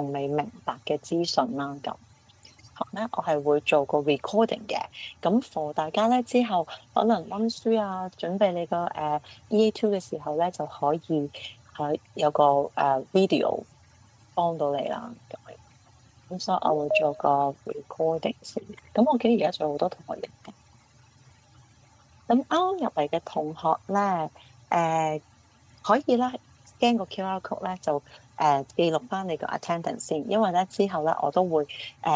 仲未明白嘅資訊啦。咁咧，我係會做個 recording 嘅。咁 for 大家咧之後可能溫書啊，準備你個EA2 嘅時候咧，就可以有個video 幫到你啦。咁所以我會做個 recording 先。咁我記得而家仲有好多同學入嘅。咁啱啱入嚟嘅同學咧，可以啦，scan 個 QR code 咧就記錄翻你個 attendance 先，因為咧之後咧我都會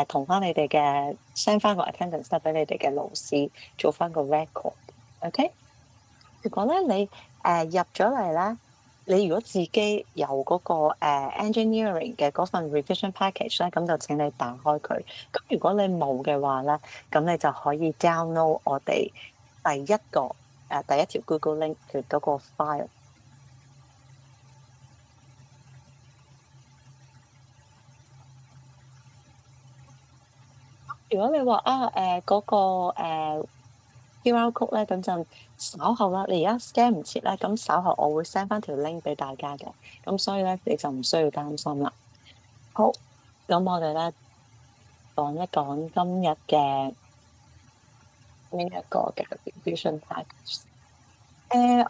同翻你哋嘅 send 翻個 attendance 俾你哋嘅老師做翻個 record。OK？如果咧你入咗嚟咧，你如果自己有嗰個engineering 嘅嗰份 revision package 咧，咁就請你打開佢。咁如果你冇嘅話咧，咁你就可以 download 我哋第一條 Google link 嘅嗰個 file。如果你話嗰個QR code 咧，咁就稍後啦。你而家 scan 唔切咧，咁稍後我會 send 翻條 link 俾大家嘅。咁所以咧，你就唔需要擔心啦。好，咁我哋咧講一講今日嘅呢一個嘅 revision package。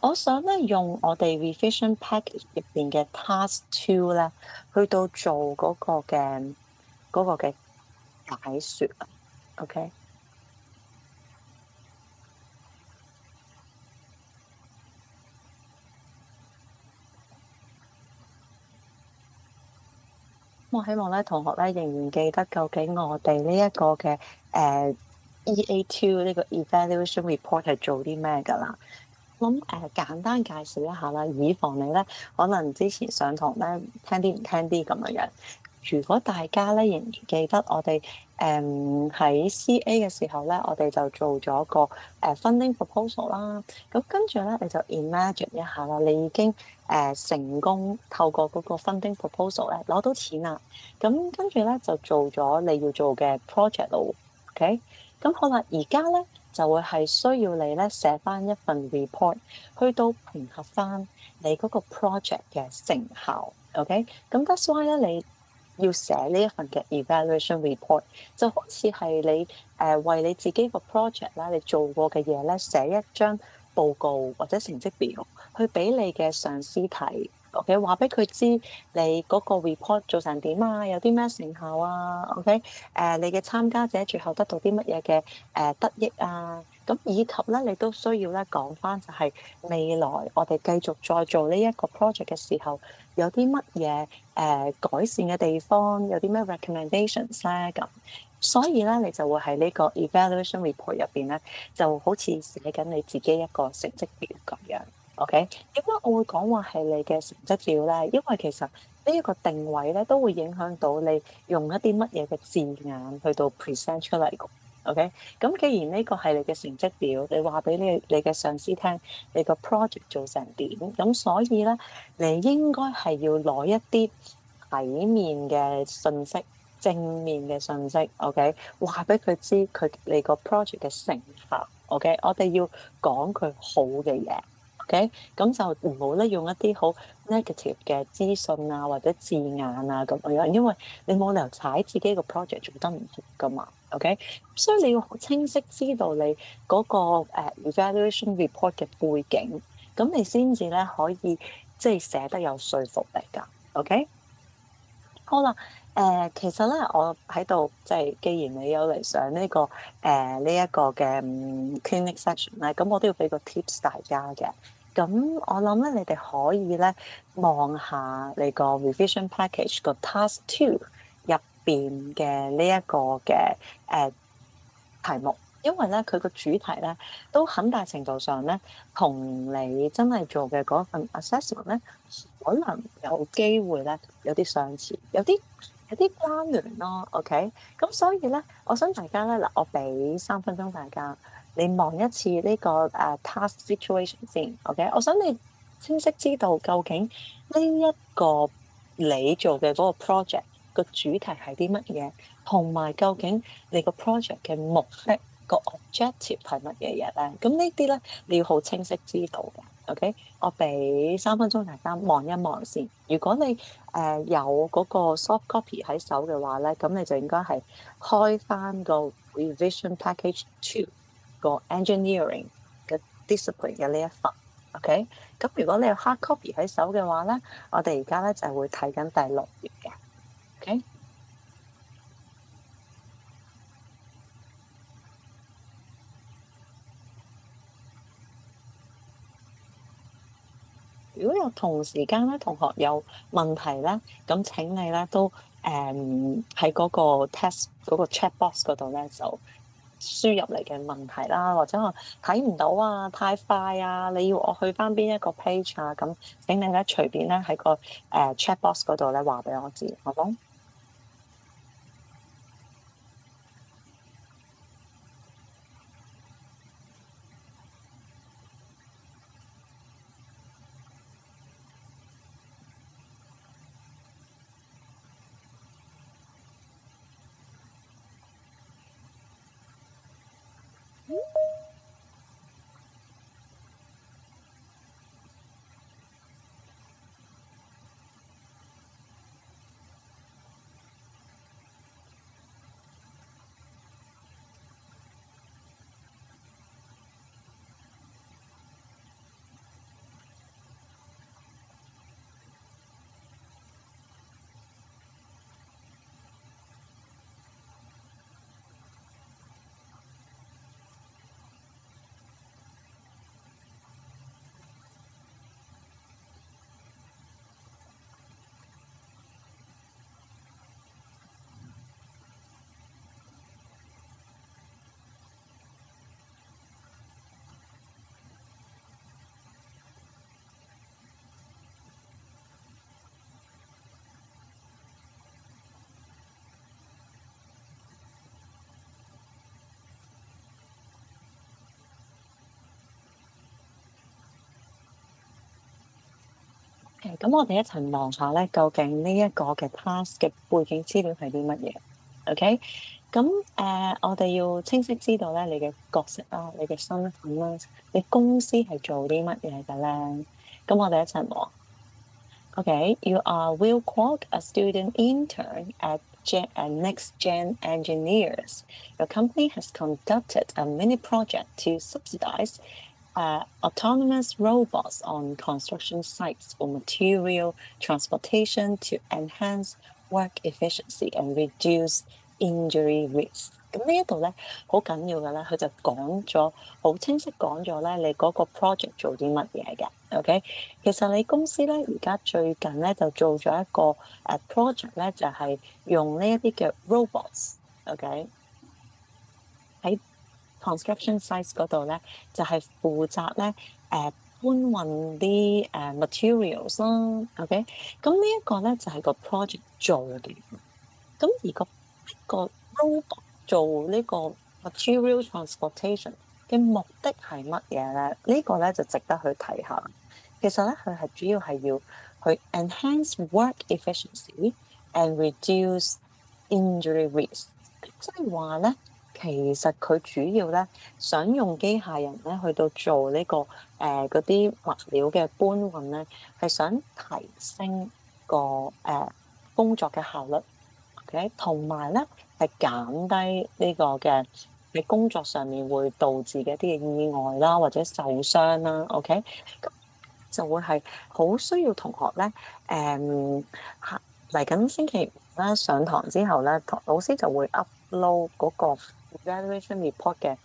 我想咧用我哋 revision package 入邊嘅 task 2咧，去到做嗰個嘅解說啊。OK？我希望咧同學咧仍然記得究竟我哋呢一個嘅EA2 呢個 evaluation report 係做啲咩㗎啦。咁簡單介紹一下啦，以防你咧可能之前上堂咧聽啲唔聽啲咁樣樣。如果大家咧仍然記得我哋喺 CA 嘅時候咧，我哋就做咗個funding proposal 啦。咁跟住咧，你就 imagine 一下啦，你已經成功透過嗰個 funding proposal 咧攞到錢啦。咁跟住咧就做咗你要做嘅 project 咯。OK？咁好啦，而家咧就會係需要你咧寫翻一份 report，去到評核翻你嗰個 project 嘅成效。OK？咁 that's why 咧你要寫呢一份嘅 evaluation report，就好似係你為你自己個 project 啦，你做過嘅嘢咧寫一張報告或者成績表，去俾你嘅上司睇。OK，話俾佢知你嗰個 report 做成點啊，有啲咩成效啊。OK，你嘅參加者最後得到啲乜嘢嘅得益啊。咁以及咧，你都需要咧講翻就係未來我哋繼續再做呢一個 project 嘅時候，有啲乜嘢改善嘅地方，有啲咩 recommendations 咧咁。所以咧，你就會喺呢個 evaluation report 入邊咧，就好似寫緊你自己一個成績表咁樣。OK，點解我會講話係你嘅成績表咧？因為其實呢一個定位咧，都會影響到你用一啲乜嘢嘅字眼去到 present 出嚟嘅。OK，咁既然呢個係你嘅成績表，你話俾你嘅上司聽，你個 project 做成點，咁所以咧，你應該係要攞一啲體面嘅信息、正面嘅信息。OK，話俾佢知你個 project 嘅成效。OK，我哋要講佢好嘅嘢。OK，咁就唔好咧用一啲好 negative 嘅資訊啊或者字眼啊咁樣，因為你冇理由踩自己個 project 做得唔好噶嘛。OK，所以你要好清晰知道你嗰個evaluation report 嘅背景，咁你先至咧可以即係寫得有說服力㗎。OK，好啦，其實咧我喺度即係既然你有嚟上呢個呢一個嘅clinic session 咧，咁我都要俾個 tips 大家嘅。咁我諗咧，你哋可以咧望下你個 revision package 個 task 2入邊嘅呢一個嘅題目，因為咧佢個主題咧都很大程度上咧同你真係做嘅嗰份 assessment 咧，可能有機會咧有啲相似，有啲關聯咯。OK，咁所以咧，我想大家咧嗱，我俾3分鐘大家，你望一次呢個task situation 先。OK，我想你清晰知道究竟呢一個你做嘅嗰個 project 個主題係啲乜嘢，同埋究竟你個 project 嘅目的個 objective 係乜嘢嘢咧？咁呢啲咧你要好清晰知道嘅。OK，我俾3分鐘大家望一望先。如果你有嗰個 soft copy 喺手嘅話咧，咁你就應該係開翻個 revision package 2個 engineering 嘅 discipline 嘅呢一份。OK，咁如果你有 hard copy 喺手嘅話咧，我哋而家咧就係會睇緊第6頁嘅。OK。如果有同時間咧，同學有問題咧，咁請你咧都喺嗰個 test 嗰個 chat box 嗰度咧就輸入嚟嘅問題啦，或者我睇唔到啊，太快啊，你要我去翻邊一個 page 啊，咁請你咧隨便咧喺個chat box 嗰度咧話俾我知，好冇？咁我哋一齊望下咧，究竟呢一個嘅 task 嘅背景資料係啲乜嘢？OK，咁我哋要清晰知道咧你嘅角色啦、你嘅身份啦、你公司係做啲乜嘢嘅咧？咁我哋一齊望。Okay, you are Will Kwok, a student intern at Next Gen Engineers. Your company has conducted a mini project to subsidize autonomous robots on construction sites for material transportation to enhance work efficiency and reduce injury risk。咁呢一度咧好緊要嘅咧，佢就講咗好清晰講咗咧，你嗰個 project 做啲乜嘢嘅？OK，其實你公司咧而家最近咧就做咗一個project 咧，就係用呢一啲嘅 robots，OK，喺 construction sites 嗰度咧，就係負責咧搬運啲materials 啦，OK，咁呢一個咧就係個 project 做嘅。咁而個 robot 做呢個 material transportation 嘅目的係乜嘢咧？呢個咧就值得去睇下。其實咧，佢係主要係要去 enhance work efficiency and reduce injury risk。即係話咧，其實佢主要咧想用機械人咧去到做呢個嗰啲物料嘅搬運咧，係想提升個工作嘅效率。OK，同埋咧係減低呢個嘅喺工作上面會導致嘅一啲嘅意外啦，或者受傷啦。OK，咁就會係好需要同學咧，下嚟緊星期五咧上堂之後咧，老師就會 upload 嗰個 evaluation report 嘅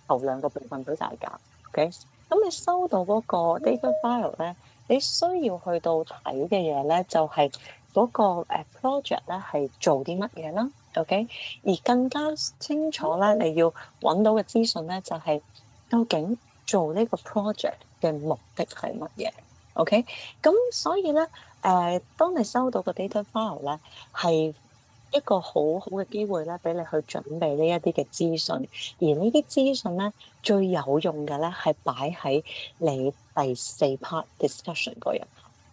頭2個部分俾大家。OK，咁你收到嗰個 data file 咧，你需要去到睇嘅嘢咧，就係嗰個project 咧係做啲乜嘢啦。OK，而更加清楚咧，你要揾到嘅資訊咧，就係究竟做呢個 project 嘅目的係乜嘢？OK，咁所以咧，當你收到個 data file 咧，係一個好好嘅機會咧，俾你去準備呢一啲嘅資訊，而呢啲資訊咧最有用嘅咧係擺喺你第4 part discussion 嗰日。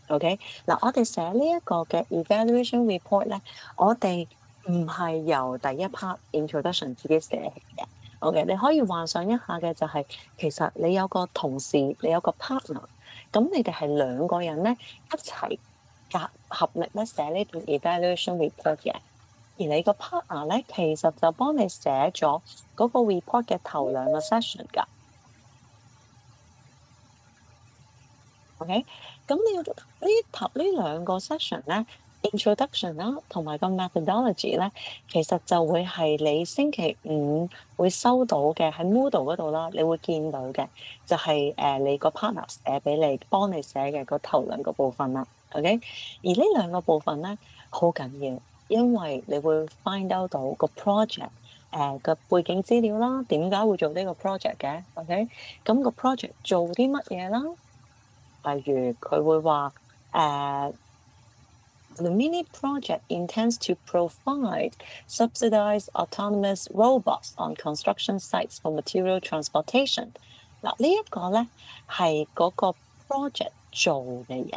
OK，嗱，我哋寫呢一個嘅 evaluation report 咧，我哋唔係由第1 part introduction 自己寫起嘅。OK，你可以幻想一下嘅就係、其實你有個同事，你有個 partner，咁你哋係兩個人咧一齊合力咧寫呢段 evaluation report 嘅，而你個 partner 咧其實就幫你寫咗嗰個 report 嘅頭兩個 session 㗎。OK，咁你要呢兩個 session 咧 introduction 啦，同埋個 methodology 咧，其實就會係你星期五會收到嘅喺 Moodle 嗰度啦，你會見到嘅就係、你個 partner 寫俾你幫你寫嘅嗰頭兩個部分啦。OK，而呢兩個部分咧好緊要，因為你會 find out 到個 project 嘅背景資料啦，點解會做呢個 project 嘅。OK，咁個 project 做啲乜嘢啦？例如佢會話the mini project intends to provide subsidized autonomous robots on construction sites for material transportation。嗱，呢一個咧係嗰個 project 做嘅嘢，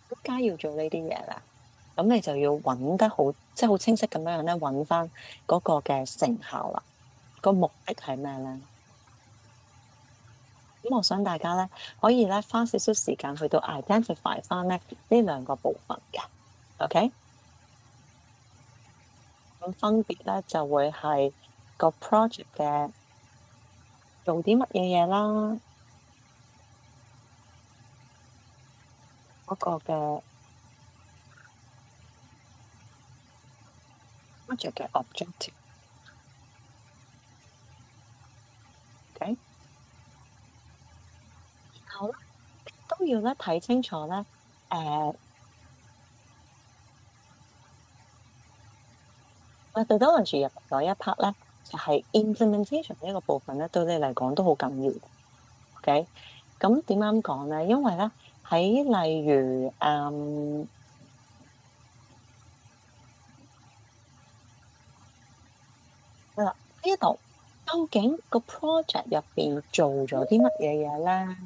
點解要做呢啲嘢咧？咁你就要揾得好，即係好清晰咁樣咧，揾翻嗰個嘅成效啦。個目的係咩咧？咁我想大家咧可以咧花少少時間去到 identify 翻咧呢兩個部分嘅，OK？咁分別咧就會係個 project 嘅做啲乜嘢嘢啦，嗰個嘅 project 嘅 objective，OK？然後咧都要咧睇清楚咧，methodology 入嗰一 part 咧，就係 implementation 呢一個部分咧，對你嚟講都好緊要。OK，咁點解咁講咧？因為咧喺例如呢一度究竟個 project 入邊做咗啲乜嘢嘢咧？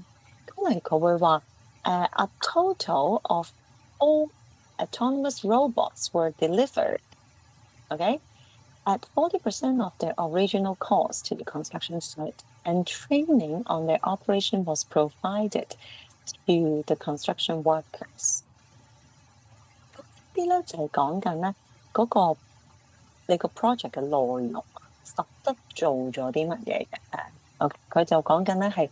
咁例如佢會話a total of all autonomous robots were delivered。OK。At 40% of their original cost to the construction site, and training on their operation was provided to the construction workers。咁呢啲咧就係講緊咧嗰個你個 project 嘅內容，實質做咗啲乜嘢嘅？OK，佢就講緊咧係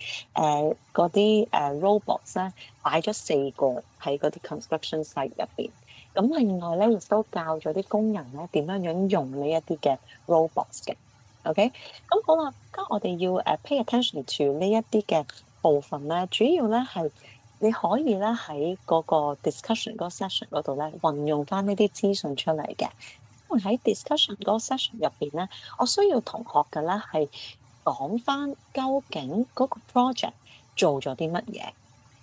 嗰啲robots 咧擺咗4個喺嗰啲 construction site 入邊。咁另外咧亦都教咗啲工人咧點樣用呢一啲嘅 robots 嘅。OK，咁好啦，而家我哋要pay attention to 呢一啲嘅部分咧，主要咧係你可以咧喺嗰個 discussion 嗰個 session 嗰度咧運用翻呢啲資訊出嚟嘅。因為喺 discussion 嗰個 session 入邊咧，我需要同學嘅咧係講翻究竟嗰個 project 做咗啲乜嘢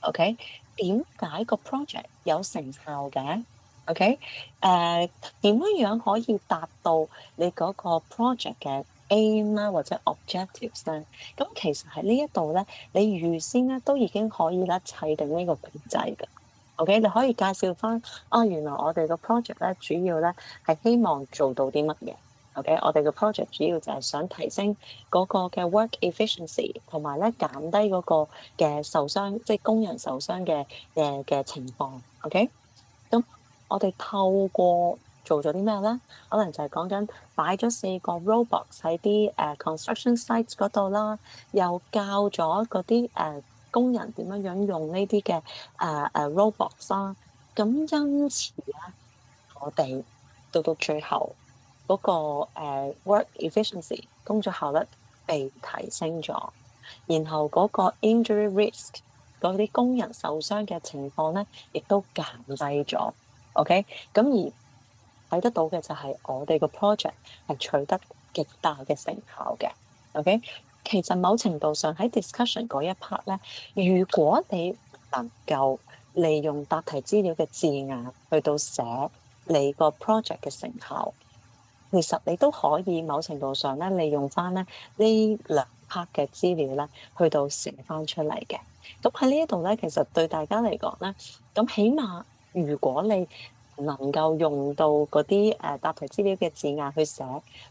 ？OK，點解個 project 有成效嘅？OK，點樣可以達到你嗰個 project 嘅 aim 啦，或者 objectives 咧？咁其實喺呢一度咧，你預先咧都已經可以咧砌定呢個古仔嘅。OK，你可以介紹翻原來我哋個 project 咧主要咧係希望做到啲乜嘢？OK，我哋個 project 主要就係想提升嗰個嘅 work efficiency，同埋咧減低嗰個嘅受傷，即係工人受傷嘅情況。OK，咁我哋透過做咗啲咩咧？可能就係講緊擺咗4個 robots 喺啲construction sites 嗰度啦，又教咗嗰啲工人點樣用呢啲嘅robots 啦。咁因此咧，我哋到最後嗰個work efficiency 工作效率被提升咗，然後嗰個 injury risk 嗰啲工人受傷嘅情況咧，亦都減低咗。OK，咁而睇得到嘅就係我哋個 project 係取得極大嘅成效嘅。OK，其實某程度上喺 discussion 嗰一 part 咧，如果你能夠利用答題資料嘅字眼去到寫你個 project 嘅成效，其實你都可以某程度上咧利用翻咧呢兩 part 嘅資料咧去到寫翻出嚟嘅。咁喺呢一度咧，其實對大家嚟講咧，咁起碼如果你能夠用到嗰啲答題資料嘅字眼去寫，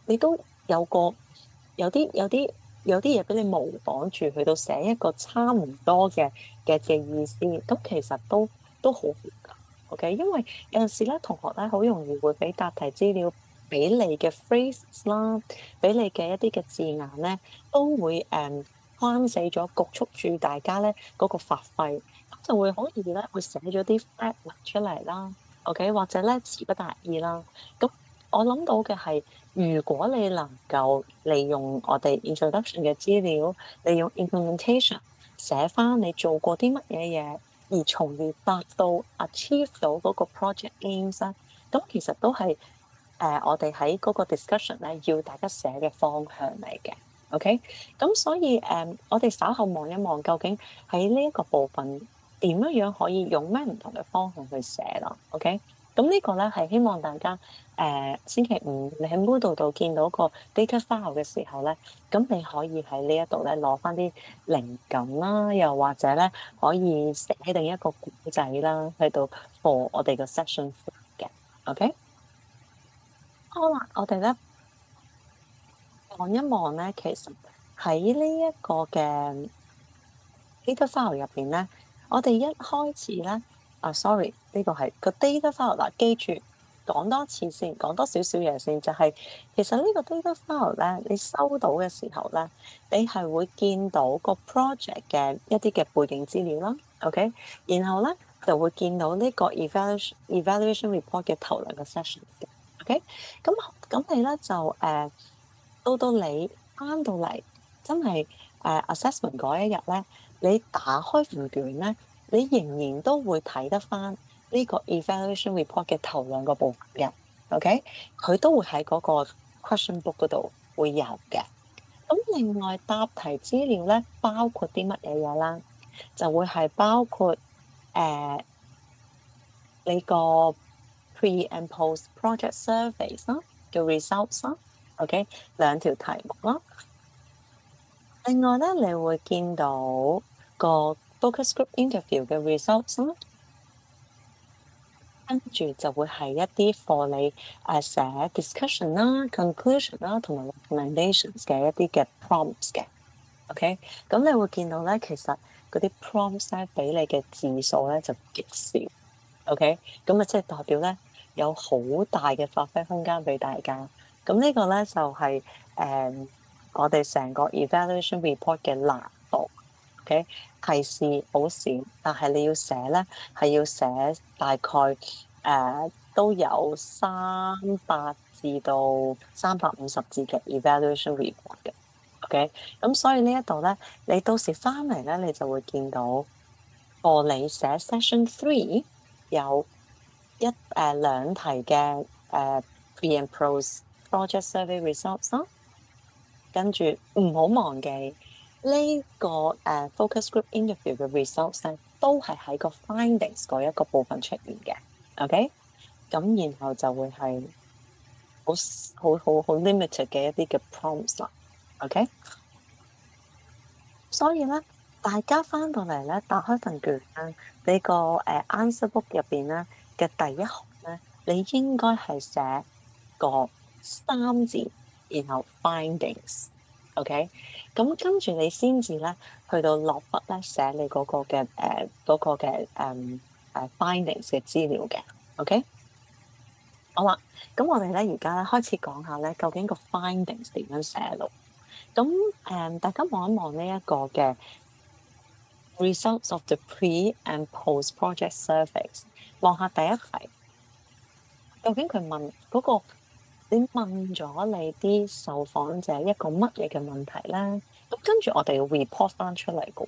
你都有啲有啲嘢俾你模仿住，去到寫一個差唔多嘅意思，咁其實都好好㗎。OK，因為有陣時咧，同學咧好容易會俾答題資料俾你嘅 phrases 啦，俾你嘅一啲嘅字眼咧，都會框死咗，局促住大家咧嗰個發揮，咁就會好易咧會寫咗啲 fragment 出嚟啦。OK，或者咧詞不達意啦。咁我諗到嘅係，如果你能夠利用我哋 introduction 嘅資料，利用 implementation 寫翻你做過啲乜嘢嘢，而從而達到 achieve 到嗰個 project aims 咧，咁其實都係我哋喺嗰個 discussion 咧要大家寫嘅方向嚟嘅。OK，咁所以我哋稍後望一望，究竟喺呢一個部分點樣樣可以用咩唔同嘅方向去寫咯？OK，咁呢個咧係希望大家星期五你喺 Moodle 度見到個 data file 嘅時候咧，咁你可以喺呢一度咧攞翻啲靈感啦，又或者咧可以寫定一個故仔啦，去到 for 我哋個 session 嘅。OK，好啦，我哋咧望一望咧，其實喺呢一個嘅 data file 入邊咧，我哋一開始咧，sorry，呢個係個 data file 嗱，記住講多次先，講多少少嘢先，就係其實呢個 data file 咧，你收到嘅時候咧，你係會見到個 project 嘅一啲嘅背景資料啦，OK，然後咧就會見到呢個 evaluation report 嘅頭兩個 session 嘅，OK，咁你咧就到你翻到嚟真係assessment 嗰一日咧。你打開份卷咧，你仍然都會睇得翻呢個 evaluation report 嘅頭兩個部分嘅，OK？佢都會喺嗰個 question book 嗰度會有嘅。咁另外答題資料咧，包括啲乜嘢嘢啦？就會係包括你個 pre and post project surveys 啦嘅 results 啦，OK？兩條題目啦。另外咧，你會見到個 focus group interview 嘅 results 啦，跟住就會係一啲 for 你寫 discussion 啦、conclusion 啦同埋 recommendations 嘅一啲嘅 prompts 嘅，OK？咁你會見到咧，其實嗰啲 prompts 咧俾你嘅字數咧就極少，OK？咁啊，即係代表咧有好大嘅發揮空間俾大家。咁呢個咧就係我哋成個 evaluation report 嘅難度。OK，提示好少，但係你要寫咧，係要寫大概都有300至到350字嘅 evaluation report 嘅。OK，咁所以呢一度咧，你到時翻嚟咧，你就會見到，你寫 session 3有兩題嘅pre and post project survey results 啦，跟住唔好忘記。呢個focus group interview 嘅 results 咧，都係喺個 findings 嗰一個部分出現嘅，OK？咁然後就會係好 limited 嘅一啲嘅 prompts 啦，OK？所以咧，大家翻到嚟咧，打開份卷咧，你個answer book 入邊咧嘅第一行咧，你應該係寫個3字，然後 findings。OK，咁跟住你先至咧，去到落筆咧寫你嗰個嘅findings 嘅資料嘅，OK？好啦，咁我哋咧而家咧開始講下咧，究竟個 findings 點樣寫咯？咁大家望一望呢一個嘅 results of the pre and post project surveys，望下第一題，究竟佢問嗰個。你問咗你啲受訪者一個乜嘢嘅問題咧？咁跟住我哋要 report 翻出嚟嘅。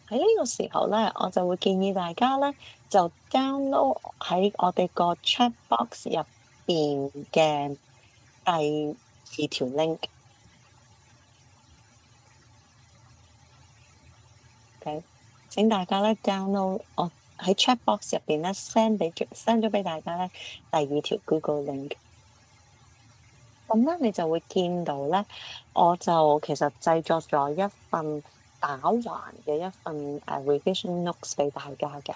喺呢個時候咧，我就會建議大家咧就 download 喺我哋個 chat box 入邊嘅第二條 link。OK，請大家咧 download 喺 chat box 入邊咧 send 咗俾大家咧第二條 Google link。咁咧你就會見到咧，我就其實製作咗一份打橫嘅一份revision notes 俾大家嘅。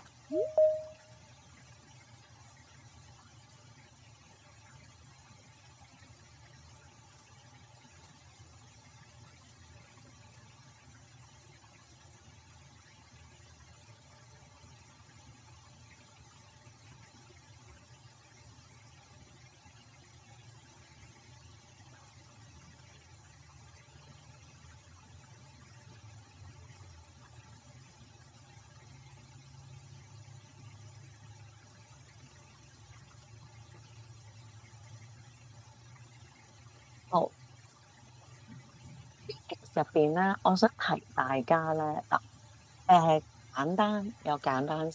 好，入邊咧，我想提大家咧嗱，簡單有簡單，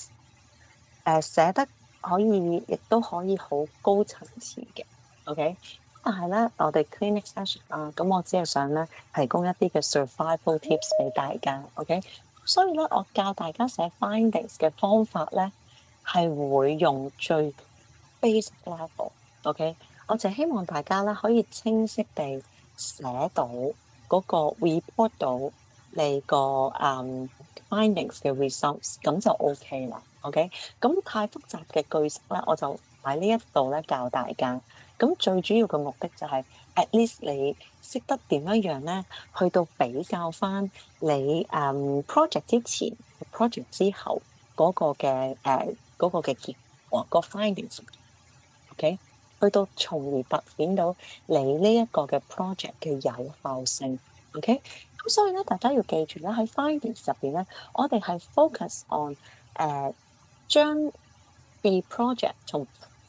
寫得可以，亦都可以好高層次嘅，OK。但係咧，我哋 clinic session 啊，咁我只係想咧提供一啲嘅 survival tips 俾大家，OK。所以咧，我教大家寫 findings 嘅方法咧，係會用最 basic level，OK。我就希望大家咧可以清晰地寫到嗰個 report 到你個findings 嘅 results，咁就 OK 啦，OK。咁太複雜嘅句式咧，我就喺呢一度咧教大家。咁最主要嘅目的就係 at least 你識得點樣咧，去到比較翻你project 之前、project 之後嗰個嘅結果、個 findings，OK，去到從而凸顯到你呢一個嘅 project 嘅有效性，OK。咁所以咧，大家要記住咧，喺 findings 入邊咧，我哋係 focus on 將 be project 同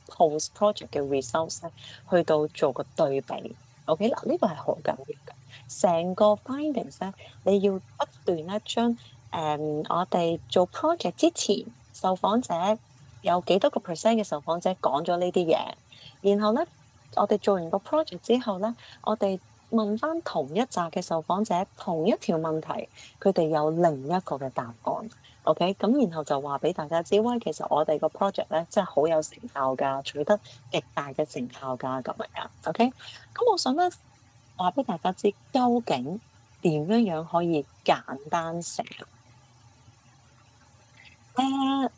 post project 嘅 results 咧，去到做個對比，OK。嗱，呢個係好緊要嘅。成個 findings 咧，你要不斷咧將我哋做 project 之前，受訪者有幾多個 percent 嘅受訪者講咗呢啲嘢，然後咧，我哋做完個 project 之後咧，我哋問翻同一紮嘅受訪者同一條問題，佢哋有另一個嘅答案。OK，咁然後就話俾大家知，喂，其實我哋個 project 咧真係好有成效㗎，取得極大嘅成效㗎，咁樣。OK，咁我想咧話俾大家知，究竟點樣可以簡單寫？呢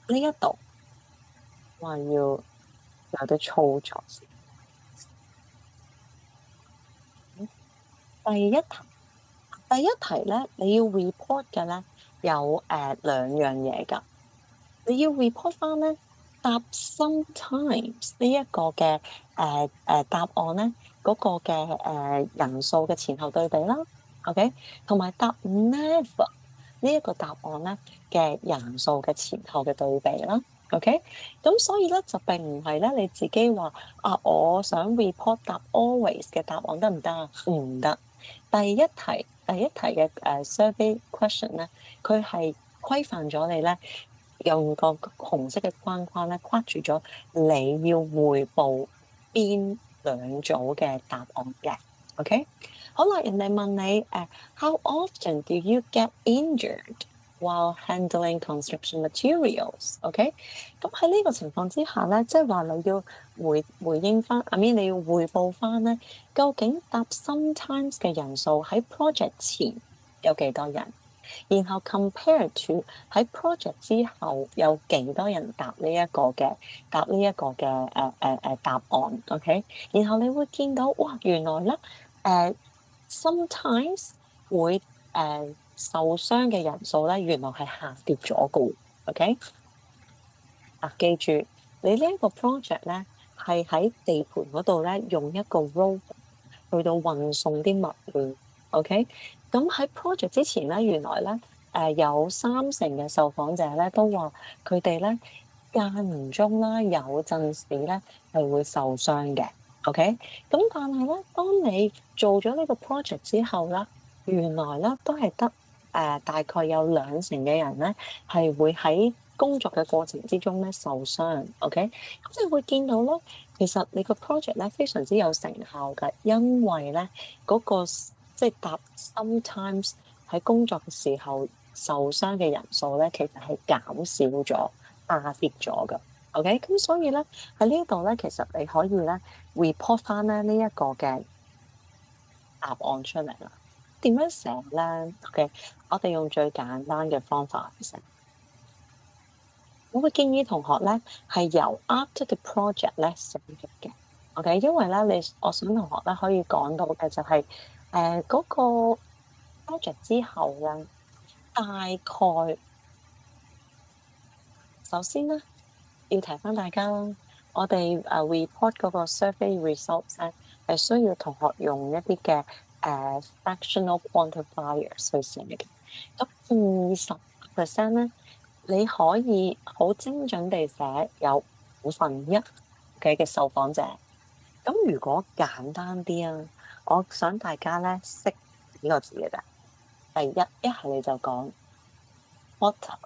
一度話要有啲操作先。第一題，第一題咧，你要 report 嘅咧有兩樣嘢㗎。你要 report 翻咧答 sometimes 呢一個嘅答案咧嗰個嘅人數嘅前後對比啦，OK，同埋答 never 呢一個答案咧嘅人數嘅前後嘅對比啦，OK。咁所以咧就並唔係咧你自己話啊，我想 report 答 always 嘅答案得唔得啊？唔得。第一題嘅survey question 咧，佢係規範咗你咧。用個紅色嘅框框咧框住咗，你要匯報邊兩組嘅答案嘅，OK？好啦，人哋問你how often do you get injured while handling construction materials？OK？咁喺呢個情況之下咧，即係話你要回應翻，I mean 你要匯報翻咧，究竟答 sometimes 嘅人數喺 project 前有幾多人？然後 compare to 喺 project 之後有幾多人答呢一個嘅答案，OK？然後你會見到哇，原來咧sometimes 會受傷嘅人數咧，原來係下跌咗嘅，OK？記住你呢一個 project 咧係喺地盤嗰度咧用一個 road 去到運送啲物料，OK？咁喺 project 之前咧，原來咧有30%嘅受訪者咧都話佢哋咧間唔中啦，有陣時咧係會受傷嘅，OK？咁但係咧，當你做咗呢個 project 之後咧，原來咧都係得大概有2成嘅人咧係會喺工作嘅過程之中咧受傷，OK？咁你會見到咧。其實你個 project 咧非常之有成效嘅，因為咧嗰個即係答 sometimes 喺工作嘅時候受傷嘅人數咧，其實係減少咗、下跌咗嘅。OK，咁所以咧喺呢度咧，其實你可以咧 report 翻咧呢一個嘅答案出嚟啦。點樣寫咧？OK，我哋用最簡單嘅方法去寫。我會建議同學咧係由 after the project 咧寫嘅。OK，因為咧我想同學咧可以講到嘅就係嗰個 project 之後咧，大概首先咧要提翻大家啦，我哋report 嗰個 survey results 咧係需要同學用一啲嘅fractional quantifiers 去寫嘅。咁20% 咧，你可以好精準地寫有1/5嘅受訪者。咁如果簡單啲啊，我想大家咧識幾個字嘅啫。第一係你就講 quarter，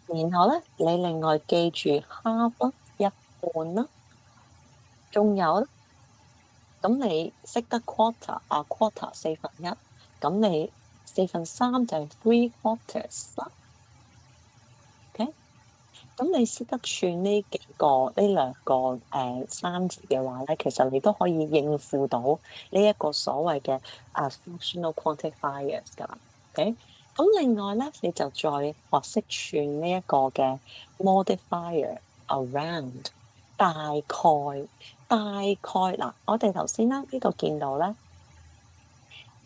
然後咧你另外記住 half 啦，一半啦，仲有咧，咁你識得 quarter 啊 quarter 1/4，咁你3/4就係 three quarters 啦。OK，咁你識得串呢兩個生字嘅話咧，其實你都可以應付到呢一個所謂嘅fractional quantifiers 㗎啦。OK，咁另外咧，你就再學識串呢一個嘅 modifier around，大概嗱，我哋頭先啦呢度見到咧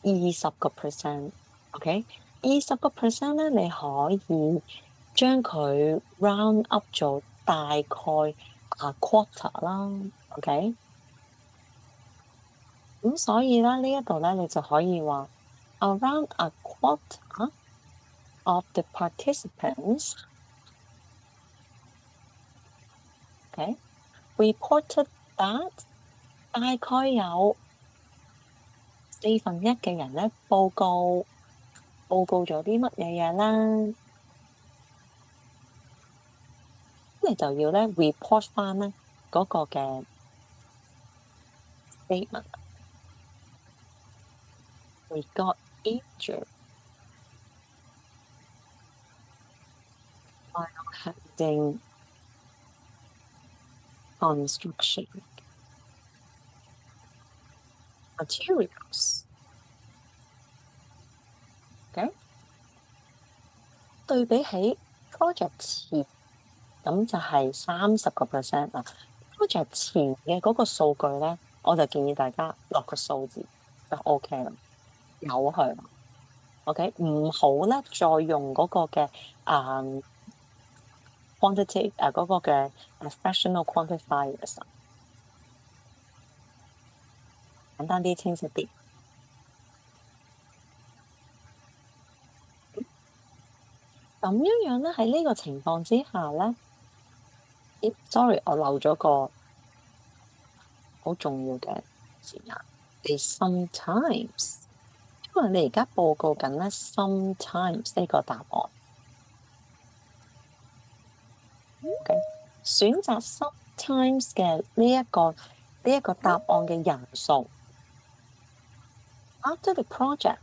20%，OK，20%咧你可以將佢 round up 做大概quarter 啦，OK，咁所以咧呢一度咧你就可以話 around a quarter of the participants OK reported that 大概有1/4嘅人咧報告咗啲乜嘢嘢啦，咁你就要咧 report 翻咧嗰個嘅 statement。We got injured while handling construction materials。OK，對比起 project 前，咁就係30%啦。project 前嘅嗰個數據咧，我就建議大家落個數字就 OK 啦，由佢。OK，唔好咧再用嗰個嘅quantity 嗰個嘅fractional quantifiers，簡單啲清晰啲。咁樣咧喺呢個情況之下咧，sorry 我漏咗個好重要嘅字眼，係 sometimes，因為你而家報告緊咧 sometimes 呢個答案。OK，選擇 sometimes 嘅呢一個答案嘅人數 after the project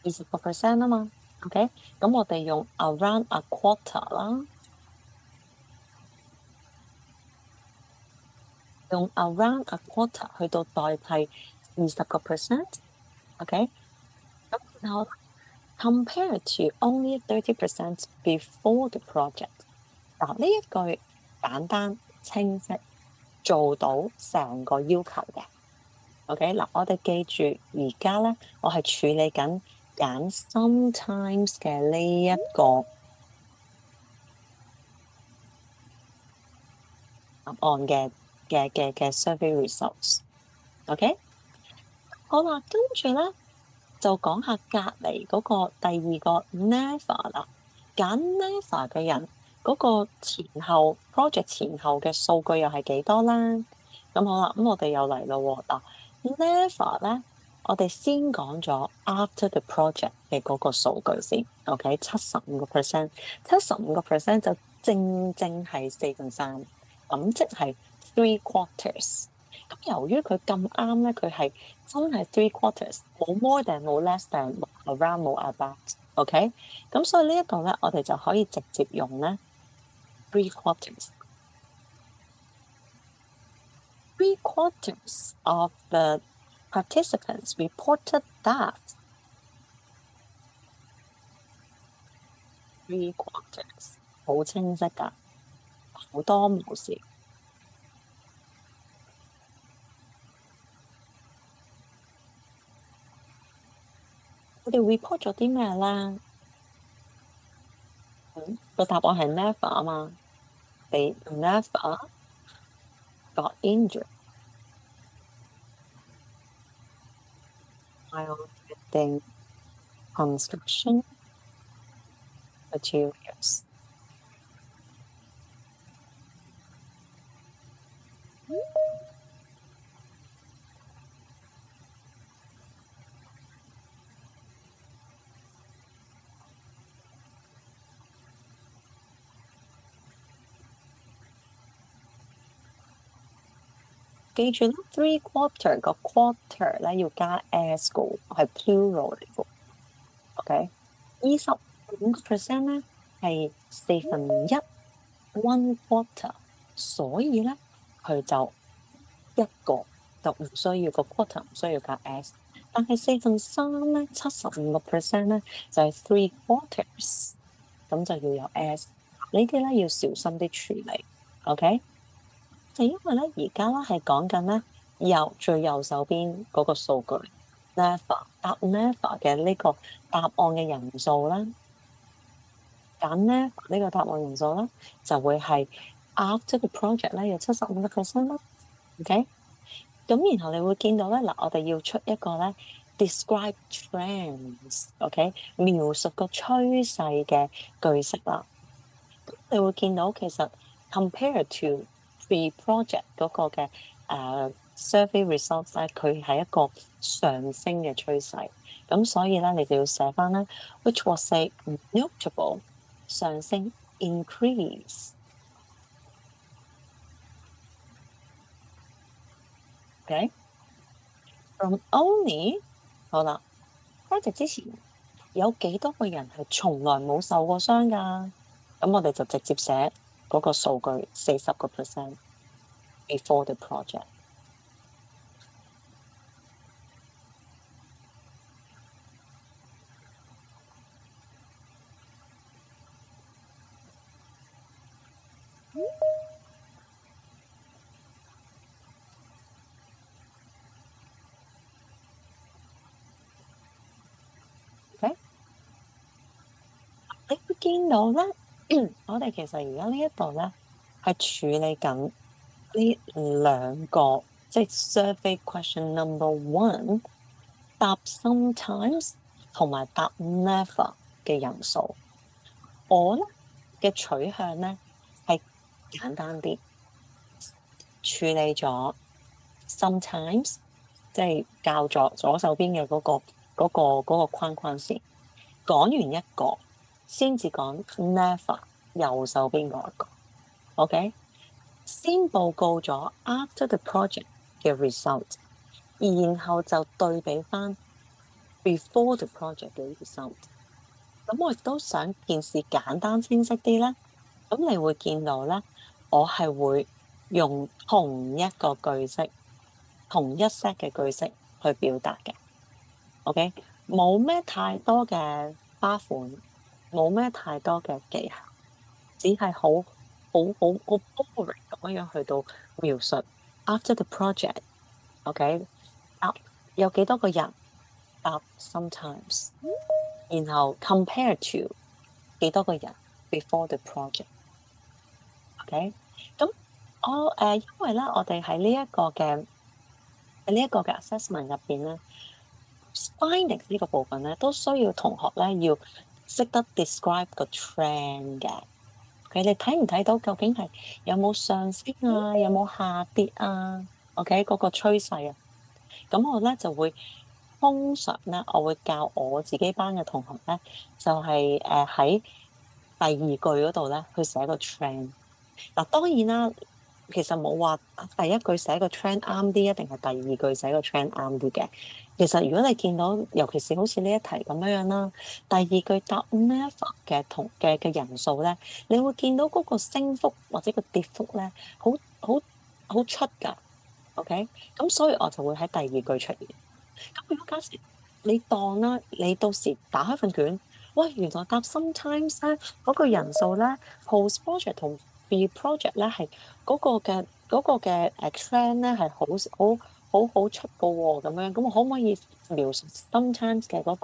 20% 啊嘛。OK，咁我哋用 around a quarter 啦，用 around a quarter 去到代替20%。OK，咁然後 compare to only 30% before the project。嗱，呢一句簡單清晰，做到成個要求嘅。OK，嗱，我哋記住而家咧，我係處理緊揀 sometimes 嘅呢一個答案嘅survey results。OK，好啦，跟住咧就講下隔離嗰個第二個 never 啦。揀 never 嘅人嗰個前後 project 前後嘅數據又係幾多啦？咁好啦，咁我哋又嚟咯喎嗱。Never 咧，我哋先講咗 after the project 嘅嗰個數據先 ，OK，75%，75%就正係3/4，咁即係 three quarters。咁由於佢咁啱咧，佢係真係 three quarters，冇 more than 冇 less than 冇 around 冇 about，OK？咁所以呢一度咧，我哋就可以直接用咧 three quarters。Three quarters of the participants reported that three quarters 好清晰㗎，好多冇事。我哋 report 咗啲咩咧？個答案係 never 啊嘛，你 never got injured while lifting construction materials。記住啦，three quarter 個 quarter 咧要加 s 嘅，係 plural 嚟嘅。OK，25%咧係1/4 quarter，所以咧佢就一個就唔需要個 quarter，唔需要加 s。但係3/4咧，75%咧就係 three quarters，咁就要有 s。呢啲咧要小心啲處理。OK。就因為咧，而家咧係講緊咧最右手邊嗰個數據 never 答 never 嘅呢個答案嘅人數啦，揀 never 呢個答案人數啦，就會係 after the project 咧有75%啦。OK，咁然後你會見到咧嗱，我哋要出一個咧 describe trends，OK，描述個趨勢嘅句式啦。你會見到其實 compare to pre-project 嗰個嘅survey results 咧，佢係一個上升嘅趨勢。咁所以咧，你就要寫翻咧 which was a notable 上升 increase。OK， from only 好啦 project 之前有幾多個人係從來冇受過傷㗎？咁我哋就直接寫嗰個數據40% before the project。OK，你會見到咧，我哋其實而家呢一度咧係處理緊呢兩個，即係 survey question number 1答 sometimes 同埋答 never 嘅人數。我咧嘅取向咧係簡單啲，處理咗 sometimes，即係較左手邊嘅嗰個框框先，講完一個先至講 never 右手邊嗰一個。OK， 先報告咗 after the project 嘅 result， 然後就對比翻 before the project 嘅 result。咁我亦都想件事簡單清晰啲咧，咁你會見到咧，我係會用同一個句式、同一 set 嘅句式去表達嘅。OK， 冇咩太多嘅花款，冇咩太多嘅技巧，只係好 boring 咁樣去到描述 after the project。OK， 有幾多個人答 sometimes， 然後 compare to 幾多個人 before the project。OK， 咁因為咧，我哋喺呢一個嘅assessment 入邊咧 ，findings 呢個部分咧，都需要同學咧要識得 describe 個 trend 嘅。OK， 你睇唔睇到究竟係有冇上升啊，有冇下跌啊 ？OK， 嗰個趨勢啊，咁我咧就會通常咧，我會教我自己班嘅同學咧，就係喺第二句嗰度咧去寫個 trend。嗱，當然啦，其實冇話第一句寫個 trend 啱啲，一定係第二句寫個 trend 啱啲嘅。其實如果你見到，尤其是好似呢一題咁樣樣啦，第二句答 never 嘅人數咧，你會見到嗰個升幅或者個跌幅咧，好好好出㗎。OK，咁所以我就會喺第二句出現。咁如果假設你當啦，你到時打開份卷，喂，原來答 sometimes 咧嗰個人數咧，post project 同 be project 咧係嗰個嘅trend 咧係好出嘅喎，咁樣咁我可唔可以描述 sometimes 嘅嗰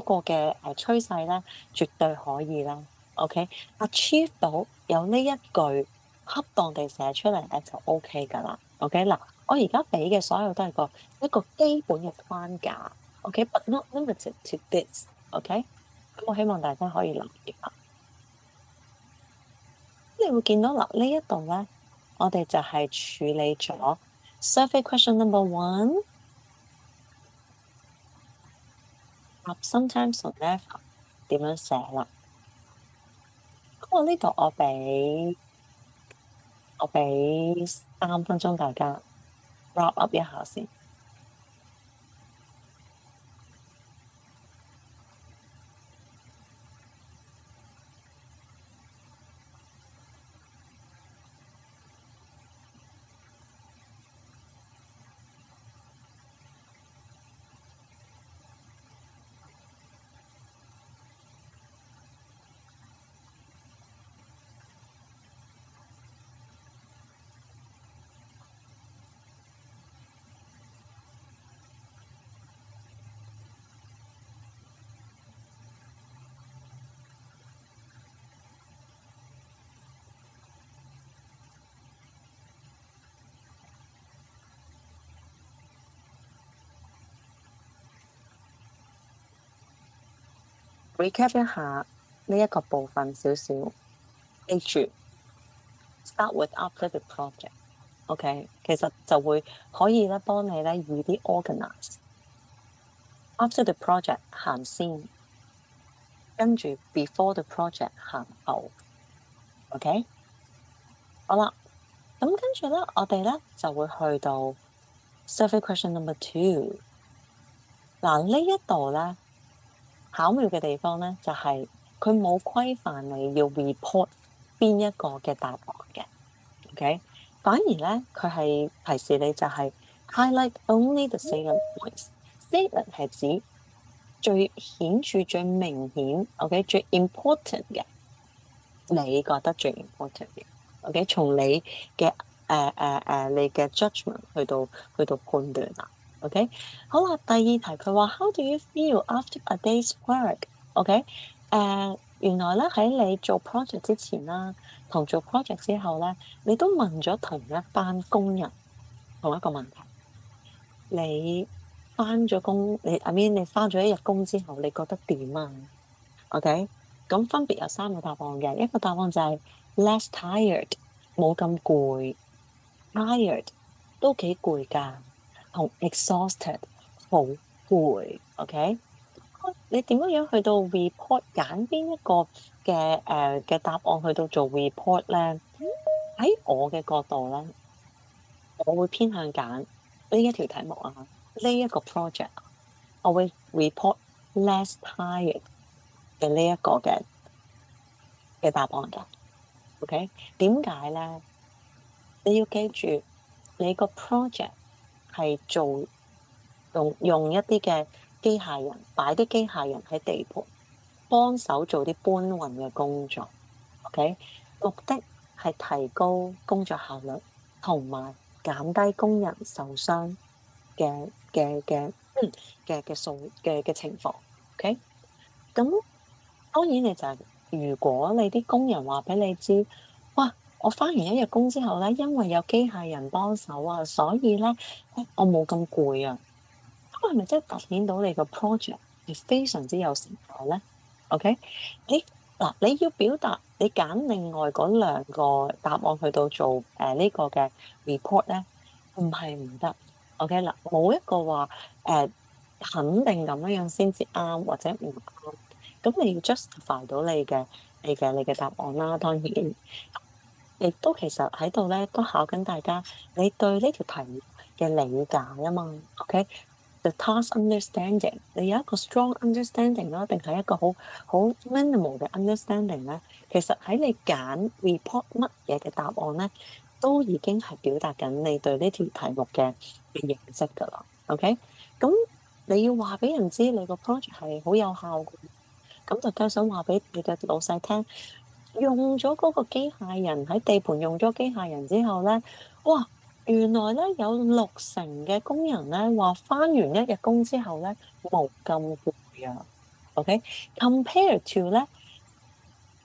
個嘅趨勢咧？絕對可以啦。OK，achieve 到有呢一句恰當地寫出嚟咧就 OK 㗎啦。OK 嗱。我而家俾嘅所有都係一個基本嘅框架，OK，but not limited to this，OK。咁我希望大家可以留意下。你會見到嗱呢一度咧，我哋就係處理咗 survey question number 1，答 sometimes or never 點樣寫啦。咁我呢度我俾3分鐘大家 wrap up 一下先。recap 一下呢一個部分少少，記住 start with after the project。OK，其實就會可以咧幫你咧易啲 organize。After the project 行先，跟住 before the project 行後。OK，好啦，咁跟住咧，我哋咧就會去到 survey question number 2。嗱呢一度咧巧妙嘅地方咧就係佢冇規範你要 report 邊一個嘅答案嘅。OK，反而咧佢係提示你就係 highlight only the salient points。salient 係指最顯著、最明顯，OK，最 important 嘅，你覺得最 important 嘅，OK，從你嘅你嘅 judgment 去到判斷啦，OK。好啦，第二題佢話 How do you feel after a day's work？OK，原來咧喺你做 project 之前啦，同做 project 之後咧，你都問咗同一班工人同一個問題。你翻咗工，你翻咗一日工之後，你覺得點啊？OK，咁分別有3個答案嘅，一個答案就係 less tired，冇咁攰；tired 都幾攰㗎，同 exhausted 好攰。OK，你點樣去到 report 揀邊一個嘅答案去到做 report 咧？喺我嘅角度咧，我會偏向揀呢一條題目啊，呢一個 project，我會 report less tired 嘅呢一個嘅答案㗎。OK，點解咧？你要記住，你個 project 係做用一啲嘅機械人，擺啲機械人喺地盤，幫手做啲搬運嘅工作。OK，目的係提高工作效率，同埋減低工人受傷嘅情況。OK，咁當然你就係、如果你啲工人話俾你知，哇！我翻完一日工之後咧，因為有機械人幫手啊，所以咧我冇咁攰啊。咁係咪真係凸顯到你個 project 係非常之有成效咧？OK，你要表達你揀另外嗰2個答案去到做呢個嘅 report 咧，唔係唔得。OK 嗱，冇一個話肯定咁樣先至啱或者唔啱。咁你要 justify 到你嘅答案啦，當然。亦都其實喺度咧，都考緊大家你對呢條題目嘅理解啊嘛。OK，the task understanding，你有一個 strong understanding 啦，定係一個好 minimal 嘅 understanding 咧？其實喺你揀 report 乜嘢嘅答案咧，都已經係表達緊你對呢條題目嘅認識㗎啦。OK，咁你要話俾人知你個 project 係好有效嘅，咁就梗係想話俾你嘅老細聽。用咗嗰個機械人喺地盤用咗機械人之後咧，哇！原來咧有60%嘅工人咧話翻完一日工之後咧冇咁攰啊。OK，compare to 咧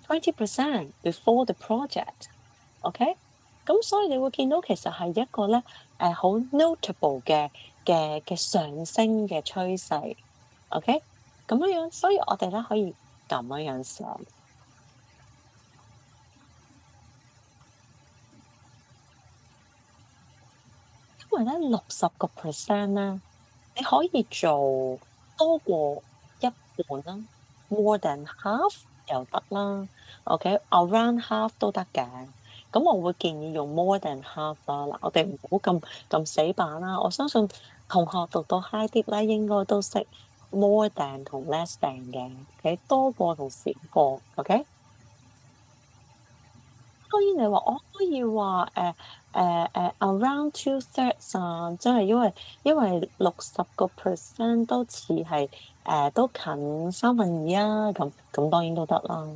20% before the project。OK，咁所以你會見到其實係一個咧好 notable 嘅上升嘅趨勢。OK，咁樣，所以我哋咧可以咁樣寫。因為咧60%咧，你可以做多過一半啦，more than half 又得啦。OK，around half 都得嘅。咁我會建議用 more than half 啦。嗱，我哋唔好咁死板啦。我相信同學讀到 high dip 咧，應該都識 more than 同 less than 嘅。OK，多過同少過。OK。當然你話我可以話around 2/3啊，真係因為60%都似係都近2/3啊，咁當然都得啦。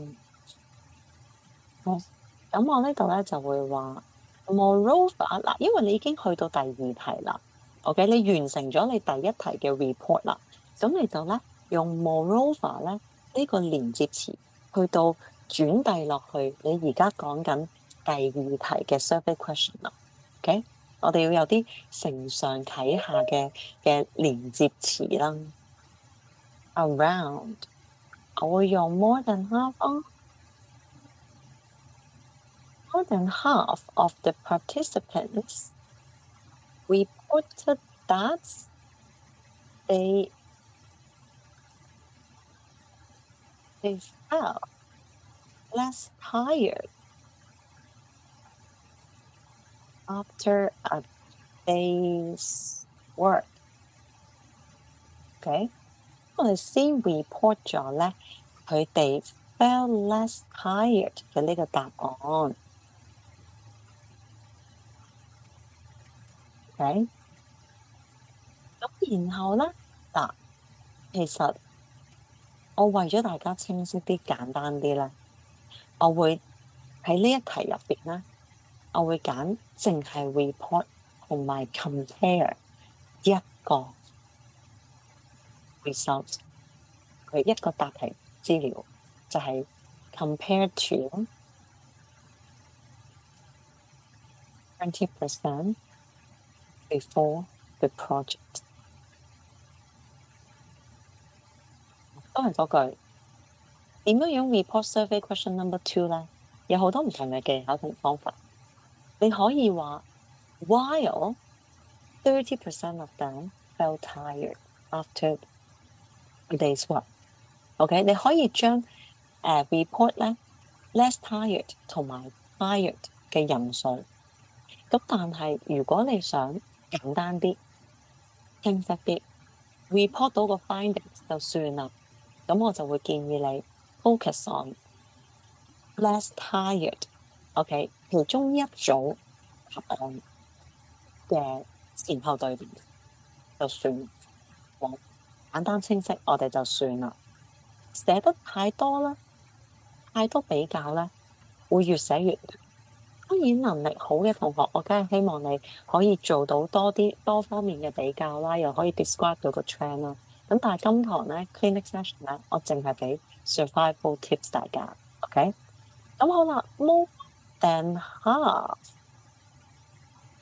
咁我呢度咧就會話 moreover 嗱，因為你已經去到第二題啦，OK，你完成咗你第一題嘅 report 啦，咁你就咧用 moreover 咧呢個連接詞去到轉遞落去你而家講緊第二題嘅 survey question 啦，OK，我哋要有啲承上啟下嘅連接詞啦，around，我會用 more than half 啊。More than half of the participants reported that they they felt less tired after a day's work. OK，我哋先 report 咗咧，佢哋 felt less tired 嘅呢個答案。OK，咁然後咧嗱，其實我為咗大家清晰啲、簡單啲咧，我會喺呢一題入邊咧。我會揀淨係 report 同埋 compare 一個 result，佢一個答題資料就係 compare to 20% before the project。都係嗰句，點樣 report survey question number 2咧？有好多唔同嘅技巧同方法。你可以話 while 30% of them felt tired after a day's work。OK，你可以將report 咧 less tired 同埋 tired 嘅人數。咁但係如果你想簡單啲、清晰啲，report 到個 findings 就算啦。咁我就會建議你 focus on less tired。OK，其中一組答案嘅前後對比就算，簡單清晰，我哋就算啦。寫得太多啦，太多比較咧，會越寫越亂。當然能力好嘅同學，我梗係希望你可以做到多方面嘅比較啦，又可以 describe 到個 trend 啦。咁但係今堂咧 clinic session 咧，我淨係俾 survival tips 大家。OK，咁好啦，more than half。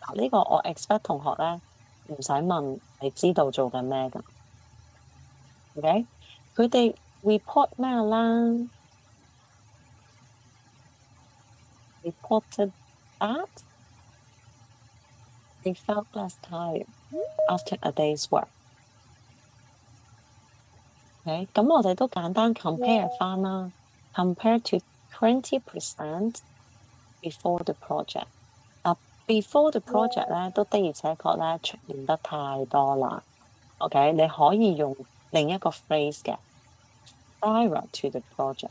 嗱，呢個我 expect 同學咧唔使問，你知道做緊咩㗎？OK，佢哋 report 咩啦？reported that they felt less tired after a day's work。OK，咁我哋都簡單 compare 翻啦，compare to 20% before the project。before the project 咧，都的而且確咧出現得太多啦。OK，你可以用另一個 phrase 嘅 prior to the project。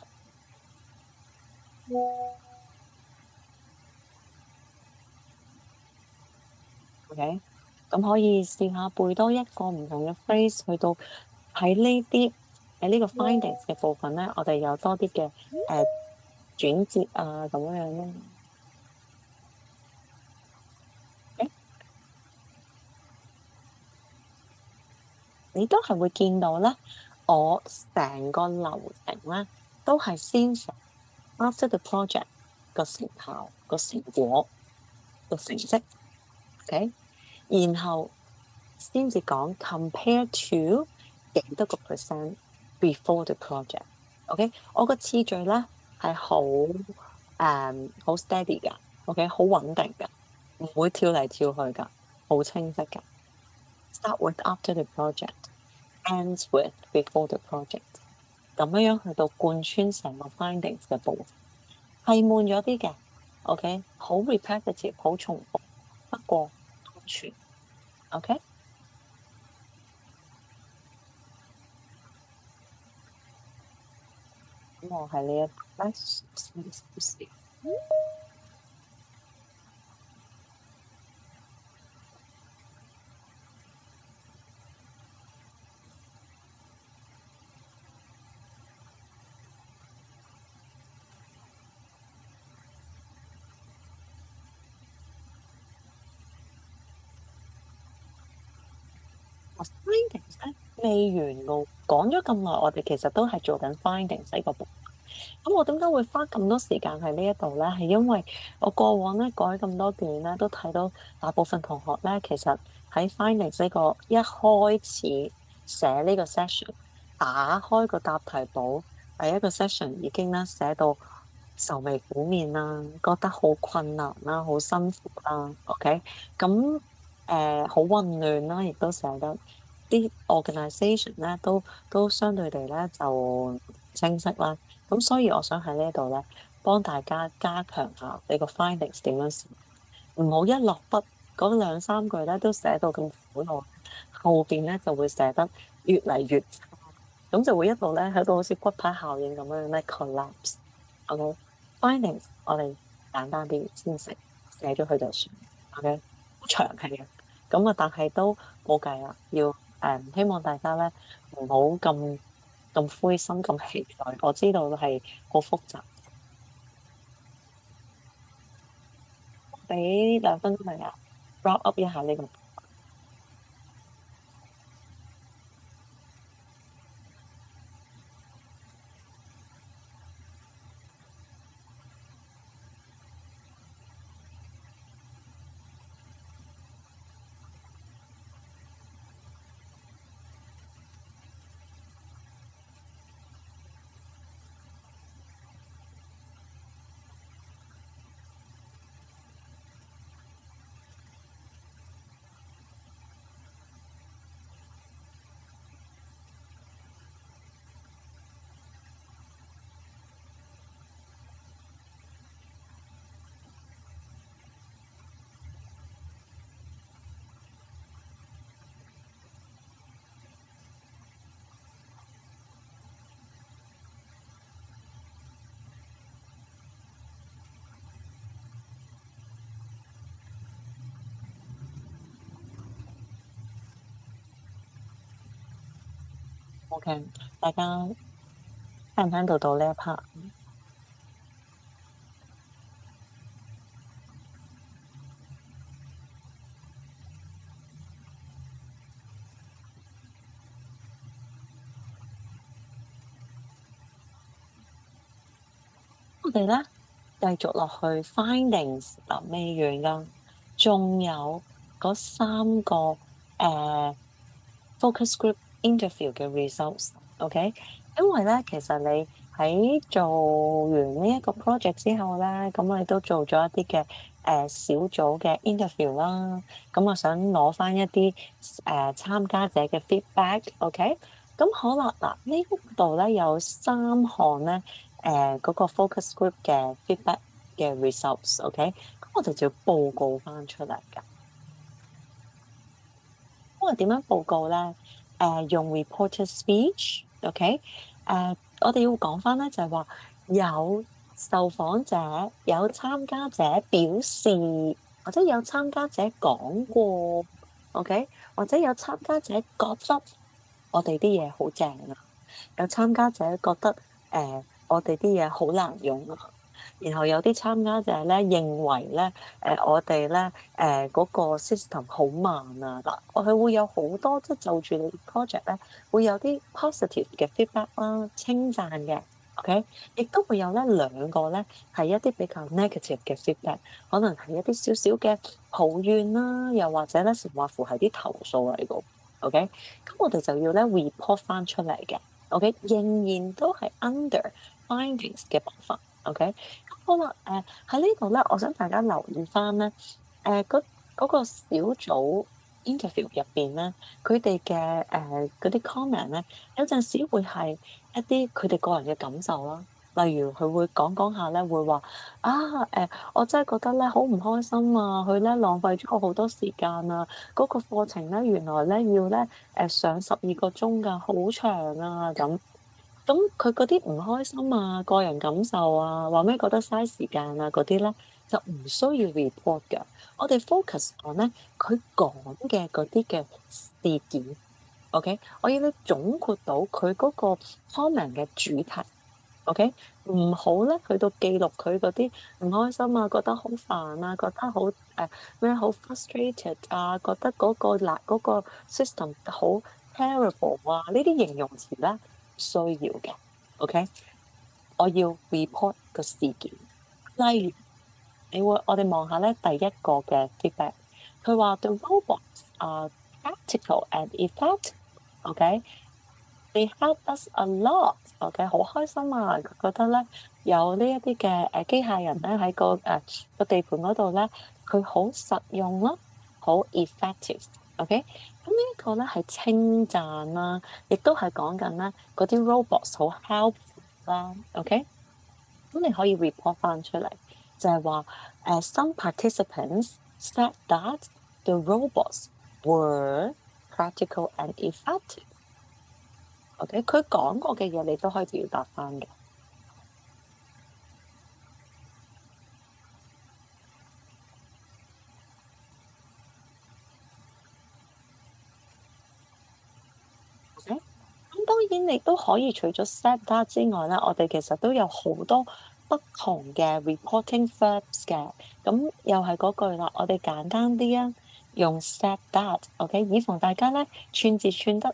OK，咁可以試下背多一個唔同嘅 phrase，去到喺呢個 findings 嘅部分咧，我哋有多啲嘅轉折啊咁樣咯。你都係會見到咧，我成個流程咧都係先寫 after the project 個成效、個成果、個成績，OK，然後先至講 compare to 幾多個 percent before the project，OK，我個次序咧係好 steady 㗎，OK，好穩定㗎，唔會跳嚟跳去㗎，好清晰㗎。Start with after the project。Ends with before the project，咁樣去到貫穿成個 findings 嘅部分，係悶咗啲嘅，OK，好 repetitive，好重複，不過安全，OK。咁我喺呢一度咧，少少。findings 咧未完㗎，講咗咁耐，我哋其實都係做緊 findings 呢個部分。咁我點解會花咁多時間喺呢一度咧？係因為我過往咧改咁多段咧，都睇到大部分同學咧，其實喺 findings 呢個一開始寫呢個 session，打開個答題簿，第一個 session 已經咧寫到愁眉苦面啦，覺得好困難啦，好辛苦啦，OK，咁好混亂啦，亦都寫得啲 organisation 咧都相對地咧就清晰啦。咁所以我想喺呢度咧，幫大家加強下你個 findings 點樣寫，唔好一落筆嗰兩三句咧都寫到咁苦惱，後邊咧就會寫得越嚟越差，咁就會一路咧喺度好似骨牌效應咁樣咧 collapse。OK，findings 我哋簡單啲先寫咗佢就算。OK，好長氣嘅，咁啊，但係都冇計啦，要希望大家咧唔好咁灰心咁氣餒，我知道係好複雜。俾2分鐘你啊，wrap up 一下呢個。OK，大家聽唔聽到呢一 part？我哋咧繼續落去 findings 嗱，未完㗎，仲有嗰3個focus group interview 嘅 results。OK，因為咧其實你喺做完呢一個 project 之後咧，咁你都做咗一啲嘅小組嘅 interview 啦，咁我想攞翻一啲參加者嘅 feedback。OK，咁好啦，嗱呢度咧有3項咧嗰個 focus group 嘅 feedback 嘅 results，OK？咁我哋就要報告翻出嚟㗎。咁我點樣報告咧？用 reporter speech，OK？我哋要講翻咧，就係話有受訪者、有參加者表示，或者有參加者講過，OK？或者有參加者覺得我哋啲嘢好正啊，有參加者覺得我哋啲嘢好難用啊。然後有啲參加者咧認為咧，我哋咧嗰個 system 好慢啊。嗱，我哋會有好多即係就住你 project 咧，會有啲 positive 嘅 feedback 啦，稱讚嘅，OK，亦都會有咧兩個咧係一啲比較 negative 嘅 feedback，可能係一啲少少嘅抱怨啦，又或者咧甚或乎係啲投訴嚟嘅，OK，咁我哋就要咧 report 翻出嚟嘅，OK，仍然都係 under findings 嘅部分，OK。好啦，喺呢度咧，我想大家留意翻咧，嗰個小組 interview 入邊咧，佢哋嘅嗰啲 comment 咧，有陣時會係一啲佢哋個人嘅感受啦。例如佢會講下咧，會話啊我真係覺得咧好唔開心啊，佢咧浪費咗我好多時間啊，嗰個課程咧原來咧要咧上12個鐘㗎，好長啊咁。咁佢嗰啲唔開心啊、個人感受啊、話咩覺得嘥時間啊嗰啲咧，就唔需要 report 㗎。我哋 focus on 咧佢講嘅嗰啲嘅事件，OK？我要你總括到佢嗰個 comment 嘅主題，OK？唔好咧去到記錄佢嗰啲唔開心啊、覺得好煩啊、覺得好咩好 frustrated 啊、覺得嗰個 system 好 terrible 啊，呢啲形容詞咧需要嘅，OK？我要 report 個事件，例如我哋望下咧第一個嘅 feedback，佢話 the robots are practical and effective，OK？They help us a lot，OK？好開心啊！佢覺得咧有呢一啲嘅機械人咧喺個地盤嗰度咧，佢好實用咯，好 effective，OK？咁呢一個咧係稱讚啦，亦都係講緊咧嗰啲 robots 好 helpful 啦，OK？咁你可以 report 翻出嚟，就係話some participants said that the robots were practical and effective。OK，佢講過嘅嘢你都可以表達翻嘅。OK，咁當然你都可以除咗 said that 之外咧，我哋其實都有好多不同嘅 reporting verbs 嘅。咁又係嗰句啦，我哋簡單啲啊，用 said that，OK，以防大家咧串字串得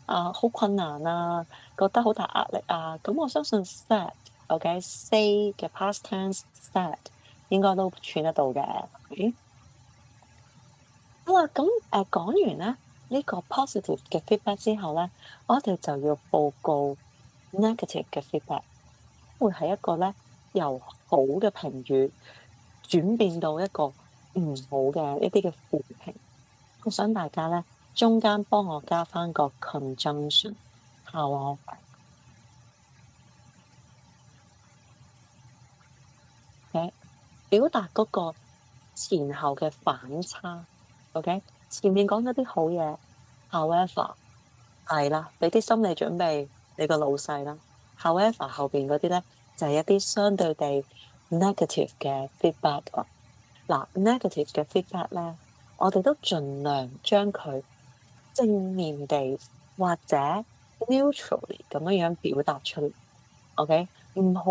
好困難啊，覺得好大壓力啊。咁我相信 said，OK，say 嘅 past tense said 應該都串得到嘅。OK？好啦，咁講完咧呢個 positive 嘅 feedback 之後咧，我哋就要報告 negative 嘅 feedback，會係一個咧由好嘅評語轉變到一個唔好嘅一啲嘅負評。我想大家咧中間幫我加翻個 conjunction，however，表達嗰個前後嘅反差。OK，前面講咗啲好嘢，however。係啦，俾啲心理準備你個老細啦。However，後邊嗰啲咧就係一啲相對地 negative 嘅 feedback 啦。嗱，negative 嘅 feedback 咧，我哋都盡量將佢正面地或者 neutrally 咁樣表達出嚟。OK，唔好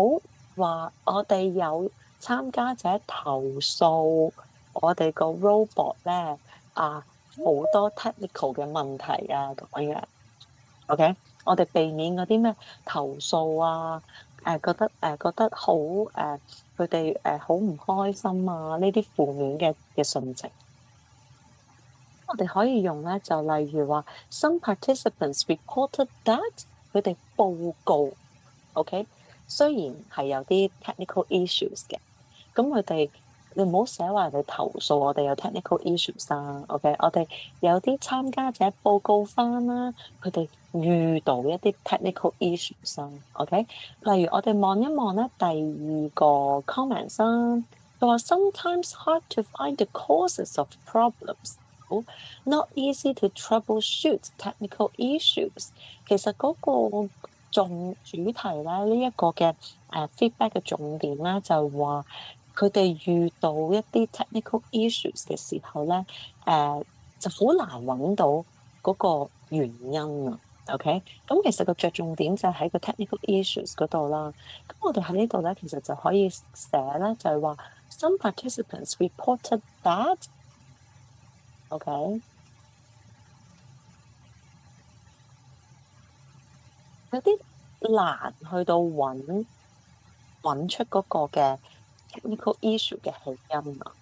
話我哋有參加者投訴我哋個 robot 咧好多 technical 嘅問題啊咁樣。OK，我哋避免嗰啲咩投訴啊，覺得好佢哋好唔開心啊，呢啲負面嘅訊息，我哋可以用咧，就例如話，some participants reported that 佢哋報告，OK，雖然係有啲 technical issues 嘅，咁佢哋你唔好寫話人哋投訴我哋有 technical issues 啊，OK？我哋有啲參加者報告翻啦，佢哋遇到一啲 technical issues 啊，OK？例如我哋望一望咧第二個 comments 啦，佢話 sometimes hard to find the causes of problems，not easy to troubleshoot technical issues。其實嗰個主題咧，呢一個嘅feedback 嘅重點咧，就係話佢哋遇到一啲 technical issues 嘅時候咧，就好難揾到嗰個原因啊。OK，咁其實個着重點就喺個 technical issues 嗰度啦。咁我哋喺呢度咧，其實就可以寫咧，就係話 some participants reported that，OK，有啲難去到揾出嗰個嘅 technical issue 嘅起因啊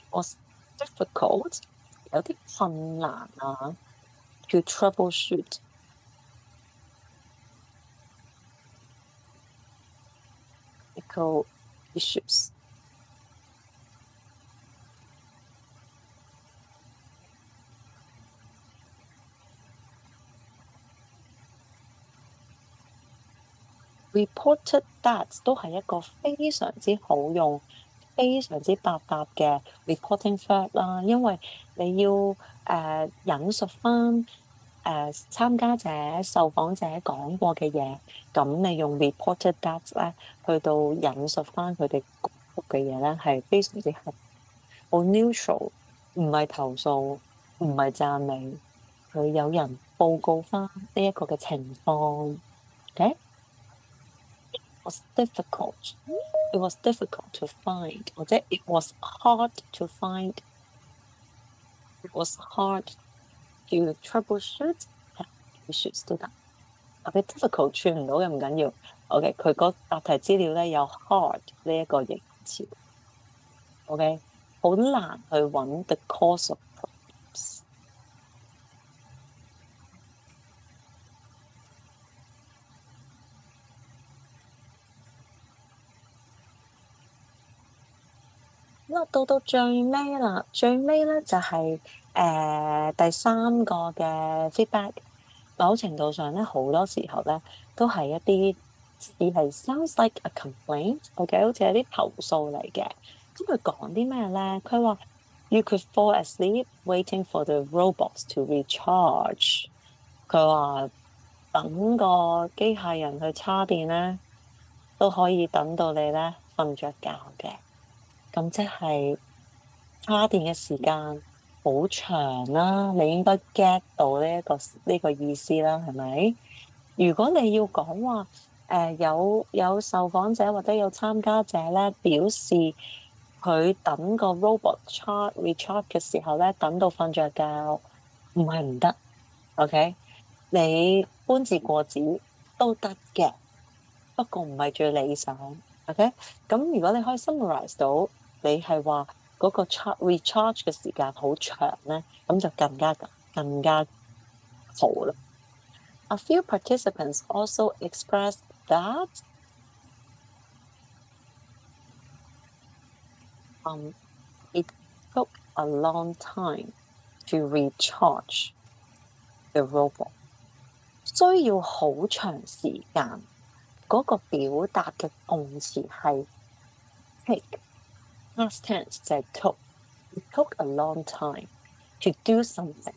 ，was difficult， 有啲困難啊，to troubleshoot technical issues。reported that 都係一個非常之好用、非常之百搭嘅 reporting verb 啦，因為你要引述翻參加者、受訪者講過嘅嘢，咁你用 reported that 咧去到引述翻佢哋講嘅嘢咧，係非常之合，好 neutral，唔係投訴，唔係讚美，佢有人報告翻呢一個嘅情況，OK？Was difficult. It was difficult to find，或者 it was hard to find。It was hard to troubleshoot issues 都得。特別 difficult 串唔到嘅唔緊要。OK，佢嗰答題資料咧有 hard 呢一個形容詞。OK，好難去揾 the cause of problems。咁到最尾啦，最尾咧就係第三個嘅 feedback。某程度上咧，好多時候咧都係一啲似係 sounds like a complaint，OK，好似係啲投訴嚟嘅。咁佢講啲咩咧？佢話 You could fall asleep waiting for the robots to recharge。佢話等個機械人去叉電咧，都可以等到你咧瞓着覺嘅。咁即係叉電嘅時間好長啦，你應該 get 到呢個意思啦，係咪？如果你要講話，有受訪者或者有參加者咧表示佢等個 robot recharge 嘅時候咧，等到瞓着覺，唔係唔得，OK？你搬字過紙都得嘅，不過唔係最理想，OK？咁如果你可以 summarize 到你係話嗰個 recharge 嘅時間好長咧，咁就更加好啦。A few participants also expressed that it took a long time to recharge the robot。需要好長時間，嗰個表達嘅動詞係 take，past tense 就係 took。It took a long time to do something。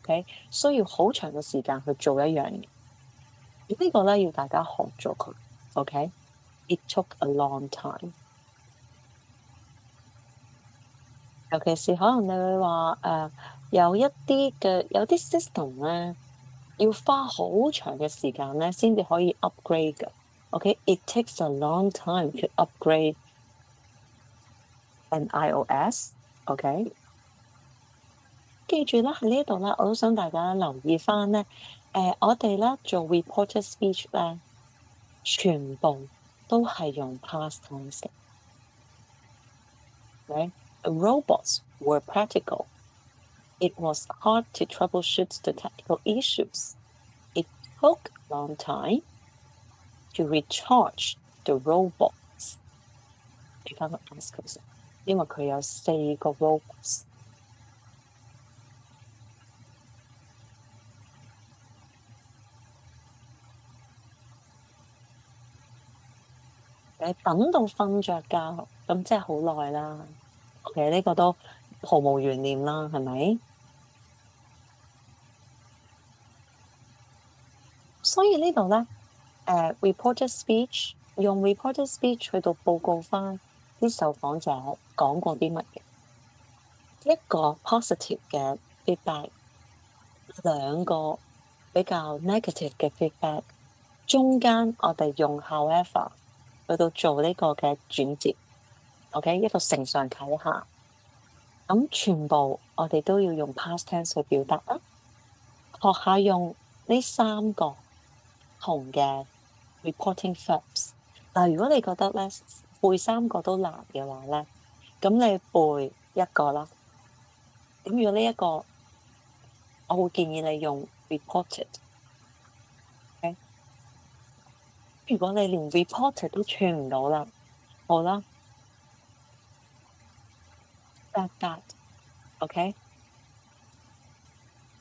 OK，需要好長嘅時間去做一樣嘢。呢個咧要大家學咗佢。OK，It took a long time。尤其是可能你會話有啲 system 咧，要花好長嘅時間咧，先至可以 upgrade 嘅。OK，it takes a long time to upgrade an iOS。OK，記住啦，喺呢度咧，我都想大家留意翻咧，我哋咧做 reported speech 咧，全部都係用 past tense 嘅。Robots were practical. It was hard to troubleshoot the technical issues. It took a long time to recharge the robots. 你翻去 ask 佢先，因為佢有4個 roles。你等到瞓着覺，咁即係好耐啦。其實呢個都毫無懸念啦，係咪？所以呢度咧，reported speech 用 reported speech 去到報告翻啲受訪者講過啲乜嘢，一個 positive 嘅 feedback，兩個比較 negative 嘅 feedback，中間我哋用 however 去到做呢個嘅轉折，OK，一個承上啟下，咁全部我哋都要用 past tense 去表達啦，學下用呢3個同嘅 reporting verbs。嗱，如果你覺得咧背3個都難嘅話咧，咁你背一個啦。咁如果呢一個，我會建議你用 reported。OK？如果你連 reported 都串唔到啦，好啦，said that。OK？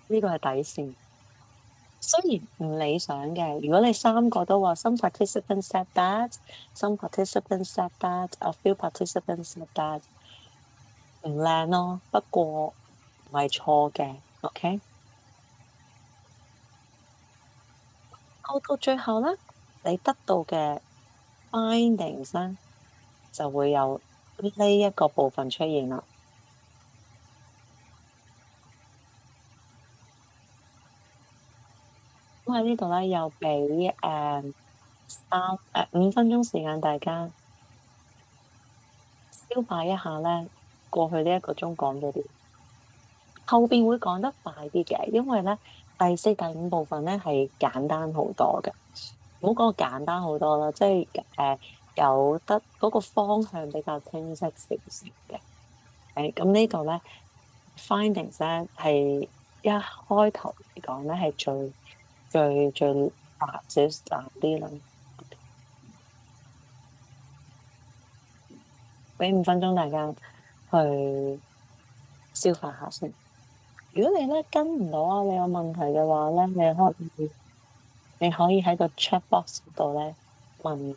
呢個係底線。雖然唔理想嘅，如果你3個都話 some participants said that，some participants said that，a few participants said that，唔靚咯。不過唔係錯嘅，OK？到最後咧，你得到嘅 findings 咧，就會有呢一個部分出現啦。咁喺呢度咧，又俾5分鐘時間大家消化一下咧，過去呢1個鐘講咗啲，後邊會講得快啲嘅，因為咧第4、第5部分咧係簡單好多嘅。唔好講簡單好多啦，即係有得嗰個方向比較清晰少少嘅。咁呢度咧 findings 咧係一開頭嚟講咧係最難少難啲啦。俾5分鐘大家去消化下先。如果你咧跟唔到啊，你有問題嘅話咧，你可以喺個 chat box 度咧問。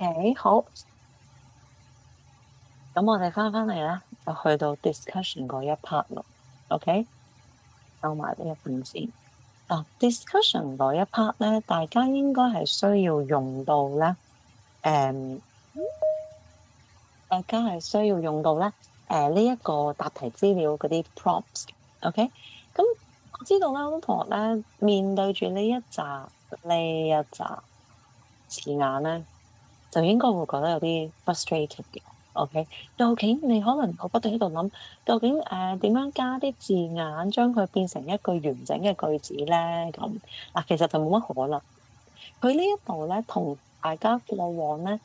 OK，好，咁我哋翻嚟咧，就去到 discussion 嗰一 part 咯。OK，收埋呢一份先。discussion 嗰一 part 咧，大家應該係需要用到咧，誒、大家係需要用到咧，呢一個答題資料嗰啲 prompts。OK，咁我知道啦，好多同學咧面對住呢一紮字眼咧，就應該會覺得有啲 frustrated 嘅。OK，究竟你可能我不斷喺度諗，究竟點樣加啲字眼，將佢變成一句完整嘅句子咧？咁嗱，其實就冇乜可能。佢呢一度咧，同大家過往咧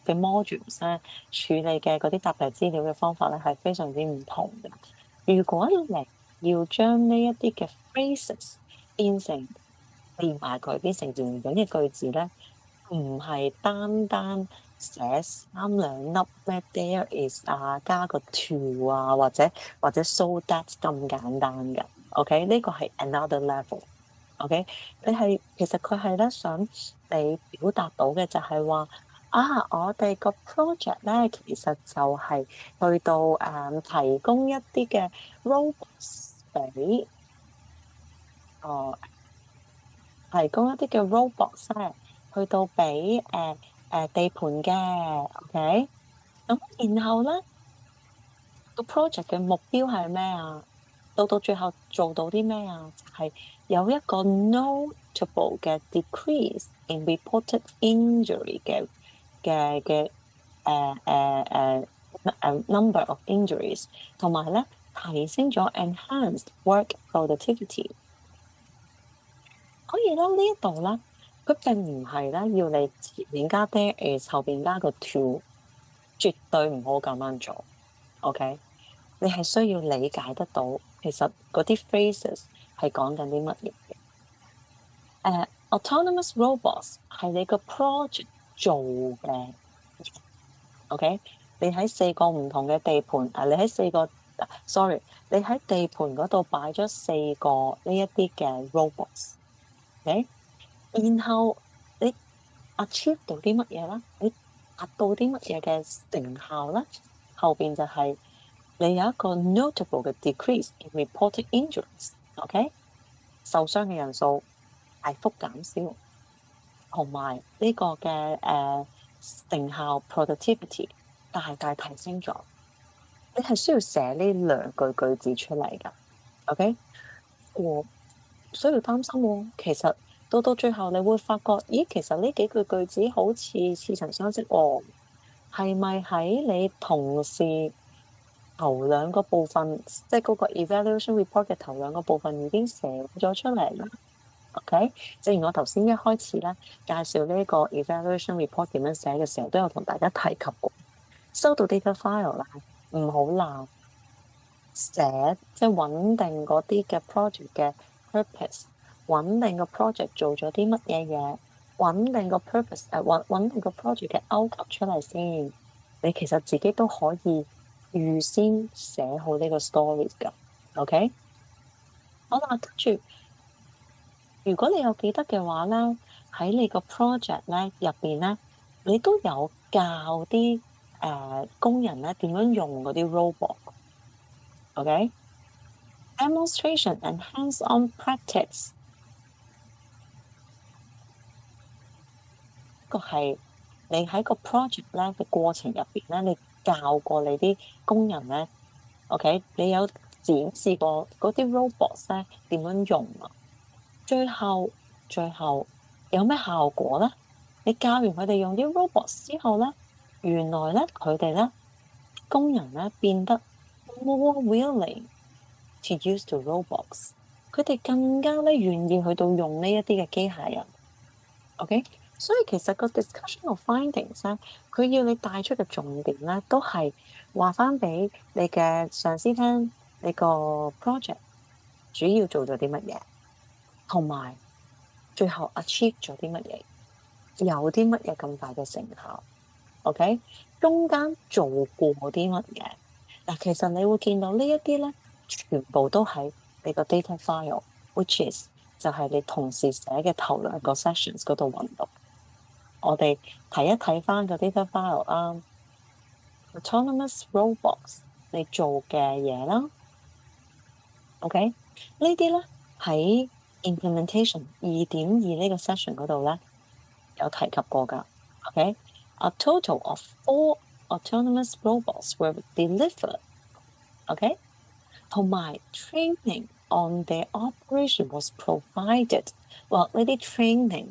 嘅 modules 咧處理嘅嗰啲答題資料嘅方法咧，係非常之唔同嘅。如果你要將呢一啲嘅 phrases 變成連埋佢變成完整嘅句子咧，唔係單單寫三兩粒咩 there is 啊，加個 to 啊，或者 so that 咁簡單嘅。OK，呢個係 another level。OK，其實佢係咧想你表達到嘅就係話我哋個 project 咧其實就係去到提供一啲嘅 robots 俾提供一啲嘅 robots 咧，去到俾地盤嘅，OK，咁然後咧個 project 嘅目標係咩啊？到最後做到啲咩啊？就係有一個 notable 嘅 decrease in reported injury 嘅number of injuries，同埋咧提升咗 enhanced work productivity。所以咧呢一度咧，佢並唔係咧要你前面加 there is 後邊加個 to，絕對唔好咁樣做。OK，你係需要理解得到，其實嗰啲 phrases 係講緊啲乜嘢嘅。autonomous robots 係你個 project 做嘅。OK，你喺四個唔同嘅地盤你喺四個sorry，你喺地盤嗰度擺咗四個呢一啲嘅 robots。OK，然後你 achieve 到啲乜嘢啦？你達到啲乜嘢嘅成效咧？後邊就係你有一個 notable 嘅 decrease in reported injuries，OK，受傷嘅人數大幅減少，同埋呢個嘅成效 productivity 大大提升咗。你係需要寫呢兩句子出嚟㗎，OK？我需要擔心喎，其實到最後你會發覺，咦，其實呢幾句子好似似曾相識喎，係咪喺你同事頭兩個部分，即係嗰個 evaluation report 嘅頭兩個部分已經寫咗出嚟啦？OK，正如我頭先一開始咧介紹呢個 evaluation report 點樣寫嘅時候，都有同大家提及過。收到 data file 啦，唔好鬧，寫即係穩定嗰啲嘅 project 嘅 purpose，穩定個 project 做咗啲乜嘢嘢，穩定個 purpose 穩定個 project 嘅 outcome 出嚟先。你其實自己都可以預先寫好呢個 story 㗎。OK，好啦，跟住如果你有記得嘅話咧，喺你個 project 咧入邊咧，你都有教啲工人咧點樣用嗰啲 robot。OK，demonstration and hands-on practice 個係你喺個 project 咧嘅過程入邊咧，你教過你啲工人咧，OK，你有展示過嗰啲 robots 咧點樣用啊？最後有咩效果咧？你教完佢哋用啲 robots 之後咧，原來咧佢哋咧工人咧變得 more willing to use the robots，佢哋更加咧願意去到用呢一啲嘅機械人。OK，所以其實個 discussion of findings 咧，佢要你帶出嘅重點咧，都係話翻俾你嘅上司聽，你個 project 主要做咗啲乜嘢，同埋最後 achieve 咗啲乜嘢，有啲乜嘢咁大嘅成效。OK，中間做過啲乜嘢嗱，其實你會見到呢一啲咧，全部都喺你個 data file，which is 就係你同時寫嘅頭兩個 sessions 嗰度揾到。我哋睇一睇翻個 data file 啦，autonomous robots 你做嘅嘢啦，OK？呢啲咧喺 implementation 2.2呢個 session 嗰度咧有提及過㗎，OK？A total of 4 autonomous robots were delivered，OK？同埋 training on their operation was provided。哇！呢啲 training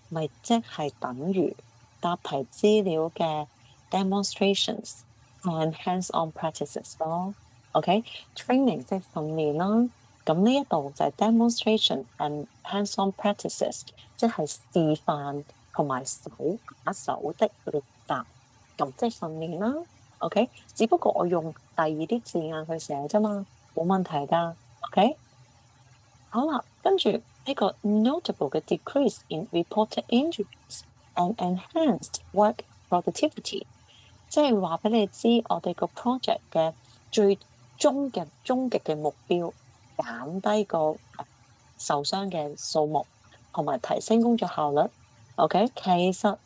咪即係等於答題資料嘅 demonstrations and hands-on practices 咯。OK，training 即係訓練啦。咁呢一度就係 demonstration and hands-on practices，即係示範同埋手把手的練習。咁即係訓練啦。OK，只不過我用第二啲字眼去寫啫嘛。冇問題㗎，OK？好啦，跟住呢個 notable 嘅 decrease in reported injuries and enhanced work productivity，即係話俾你知，我哋個 project 嘅最終極嘅目標，減低個受傷嘅數目，同埋提升工作效率。OK，其實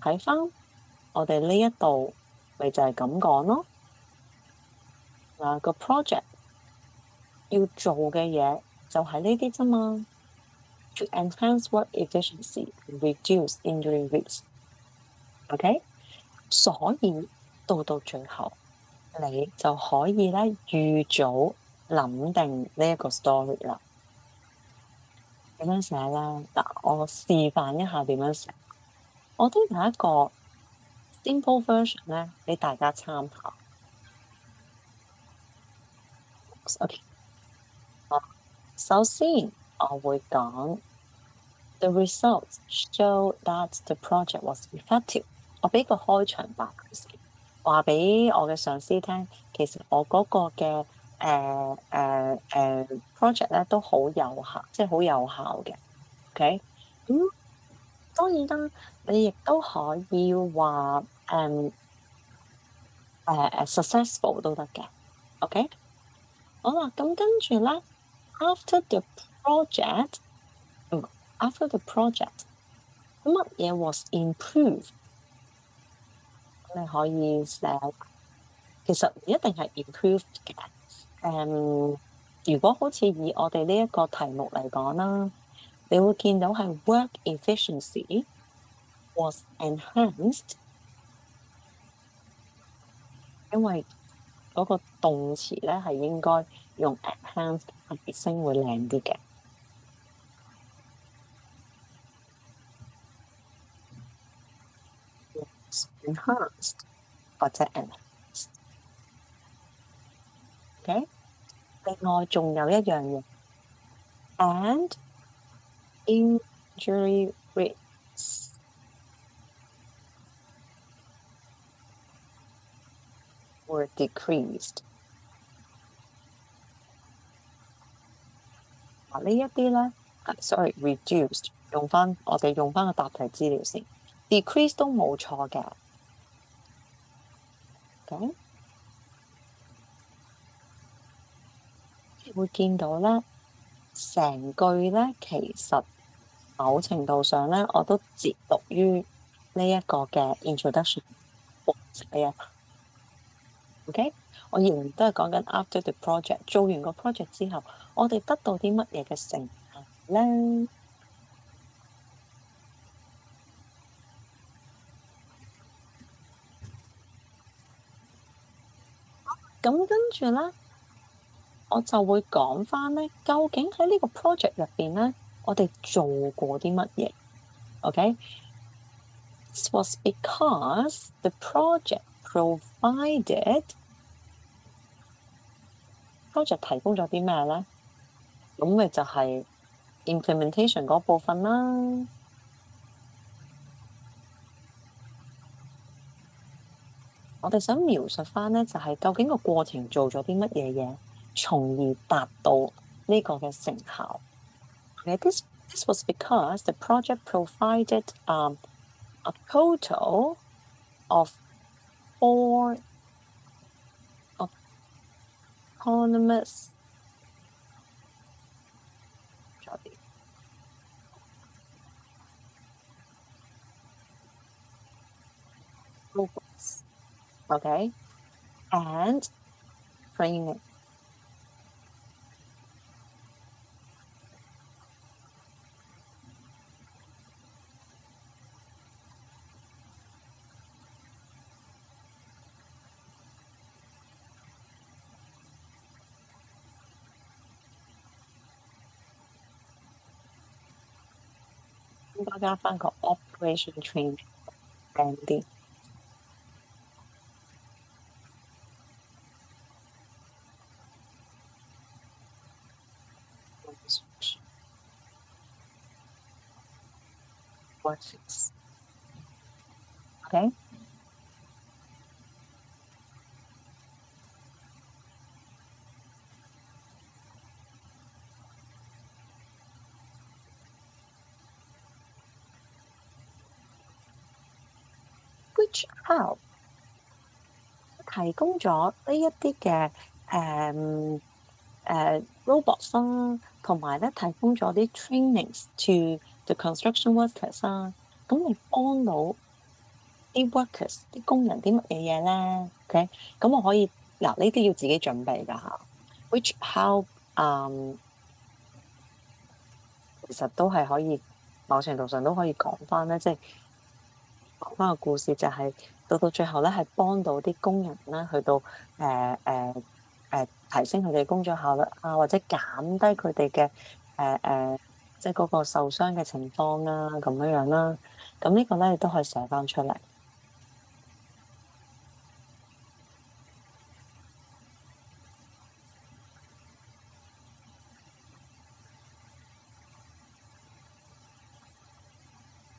睇翻我哋呢一度，咪就係咁講咯。嗱，個 project 要做嘅嘢就係呢啲啫嘛。To enhance work efficiency and reduce injury risk。OK，所以到最後，你就可以咧預早諗定呢一個 story 啦。點樣寫咧？嗱，我示範一下點樣寫。我都有一個 simple version 咧，俾大家參考。OK，首先我會講 The results show that the project was effective。我俾個開場白佢先，話俾我嘅上司聽，其實我嗰個嘅project 咧都好有效，即係好有效嘅。OK，咁當然啦，你亦都可以話successful 都得嘅。OK，好啦，咁跟住咧，after the project，乜嘢 was improved？你可以寫，其實唔一定係 improved 嘅。如果好似以我哋呢一個題目嚟講啦，你會見到係 work efficiency was enhanced，因為嗰個動詞咧係應該用 enhanced 提升會靚啲嘅。enhanced 或者 enhanced。OK，另外仲有一樣嘢，and injury rates were decreased。呢一啲咧，reduced，我哋用翻個答題資料先 ，decrease 都冇錯嘅。咁會見到咧，成句咧其實某程度上咧，我都節錄於呢一個嘅 introduction 呢一 part。OK，我仍然都係講緊 after the project， 做完個 project 之後，我哋得到啲乜嘢嘅成效咧？咁跟住咧，我就會講翻咧，究竟喺呢個 project 入邊咧，我哋做過啲乜嘢 ？OK，This was because the project provided project 提供咗啲咩咧？咁咪就係 implementation 嗰部分啦。我哋想描述翻咧，就係究竟個過程做咗啲乜嘢嘢，從而達到呢個嘅成效。This was because the project provided a total of 4 autonomous ，OK，and training。應該加翻個 operation training 靚啲。OK，which how 提供咗呢一啲嘅robots 啦，同埋咧提供咗啲 trainings to the construction workers 啦，咁你幫到啲 workers 啲工人啲乜嘢嘢咧？OK，咁我可以嗱呢啲要自己準備㗎嚇。which how 其實都係可以某程度上都可以講翻咧，即係講翻個故事，就係到最後咧，係幫到啲工人咧，去到提升佢哋工作效率啊，或者減低佢哋嘅即係嗰個受傷嘅情況啦，咁樣樣啦。咁呢個咧，你都可以寫翻出嚟。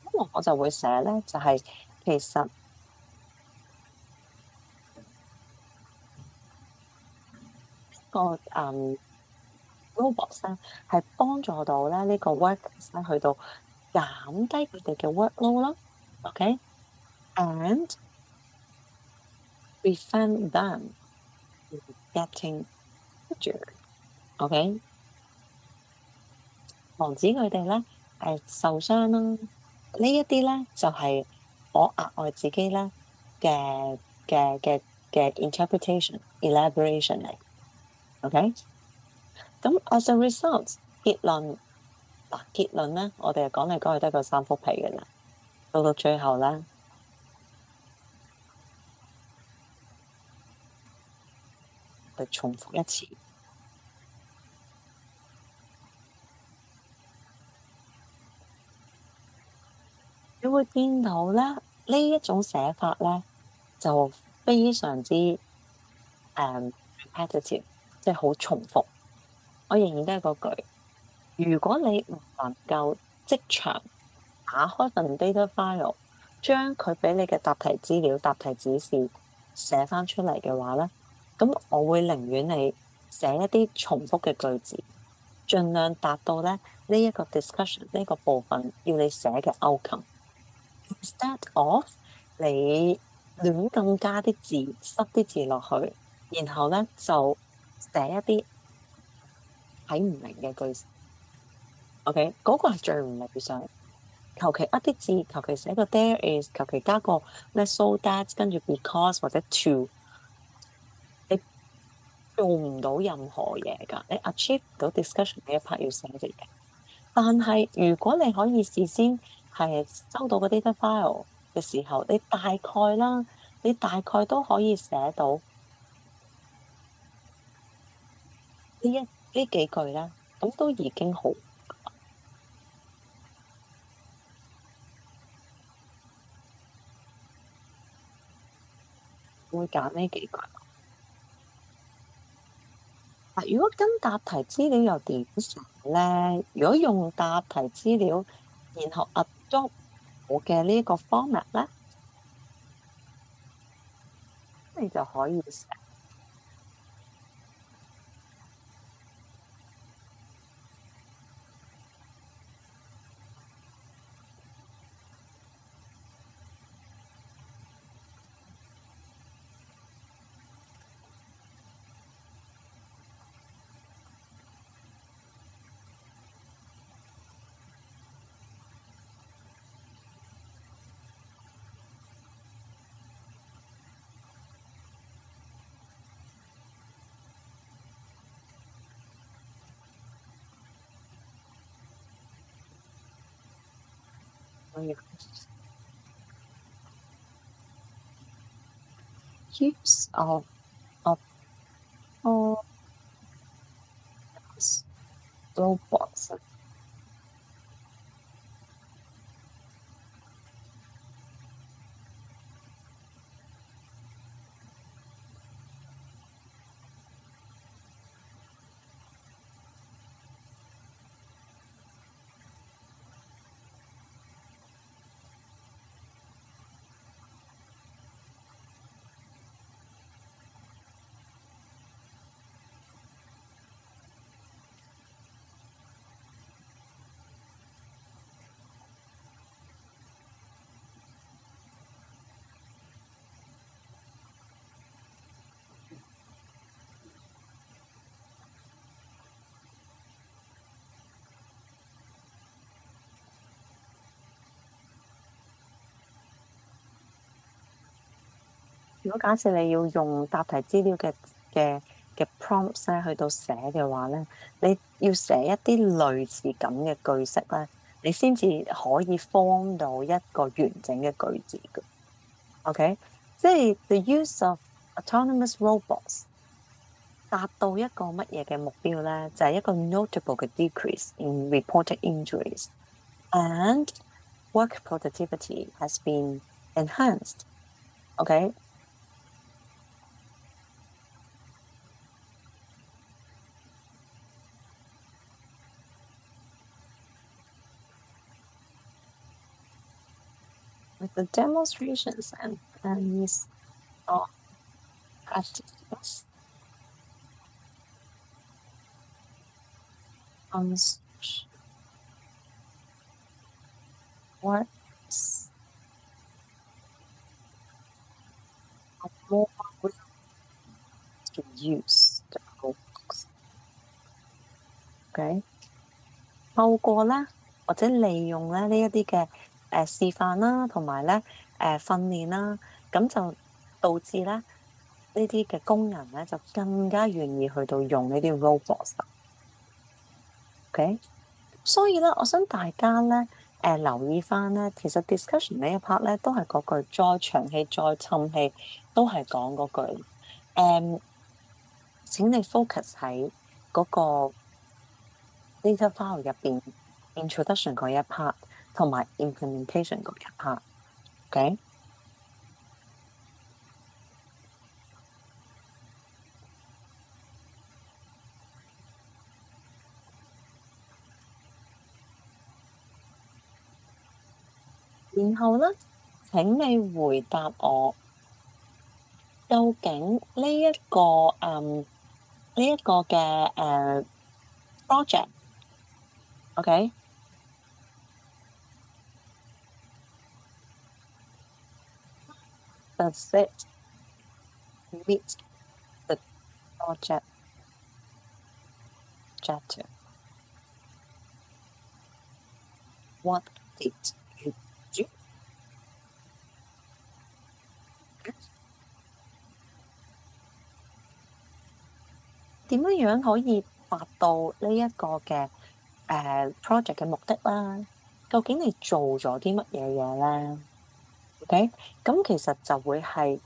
咁我就會寫咧，就係其實個robots 咧係幫助到咧呢個 workers 咧去到減低佢哋嘅 workload 啦，OK，and prevent them getting injured，OK，防止佢哋咧受傷啦。呢一啲咧就係我額外自己咧嘅嘅嘅嘅 interpretation elaboration 嚟，OK。咁 as a result 結論咧，我哋講嚟講去都係個三幅皮嘅啦。到最後咧，就重複一次。你會見到咧，呢一種寫法咧，就非常之repetitive，即係好重複。我仍然都係嗰句，如果你唔能夠即場打開份 data file，將佢俾你嘅答題資料、答題指示寫翻出嚟嘅話咧，咁我會寧願你寫一啲重複嘅句子，盡量達到咧呢一個 discussion 呢個部分要你寫嘅 outcome。Instead of 你亂咁加啲字，塞啲字落去，然後咧就寫一啲睇唔明嘅句子。OK，嗰個係最唔理想。求其噏啲字，求其寫個 there is，求其加個咩 so that，跟住 because 或者 to，你做唔到任何嘢㗎，你 achieve 唔到 discussion 呢一 part 要寫嘅嘢。但係如果你可以事先係收到個 data file 嘅時候，你大概啦，你大概都可以寫到呢幾句啦，咁都已經好，會揀呢幾句。嗱，如果跟答題資料又點寫咧？如果用答題資料，然後 adopt 我嘅呢一個 format 咧，你就可以寫。use of all robots。如果假設你要用答題資料嘅 prompts 咧去到寫嘅話咧，你要寫一啲類似咁嘅句式咧，你先至可以 form 到一個完整嘅句子嘅。OK，即係 the use of autonomous robots 達到一個乜嘢嘅目標咧？就係一個 notable 嘅 decrease in reported injuries and work productivity has been enhanced。OK。With the demonstrations and plans of practices on what's more to use the books。OK，透過咧或者利用咧呢一啲嘅示範啦，同埋咧訓練啦，咁就導致咧呢啲嘅工人咧就更加願意去到用呢啲 robots。OK，所以咧，我想大家咧留意翻咧，其實 discussion 呢一 part 咧都係嗰句，再長氣再沉氣都係講嗰句。請你 focus 喺嗰個 data file 入邊 introduction 嗰一 part 同埋 implementation 嗰一 part。OK，然後咧請你回答我，究竟呢一個嘅project。OK， does it meet the project objective? What did you do？點樣樣可以達到呢一個嘅project 嘅目的啦？究竟你做咗啲乜嘢嘢咧？OK，咁其實就會係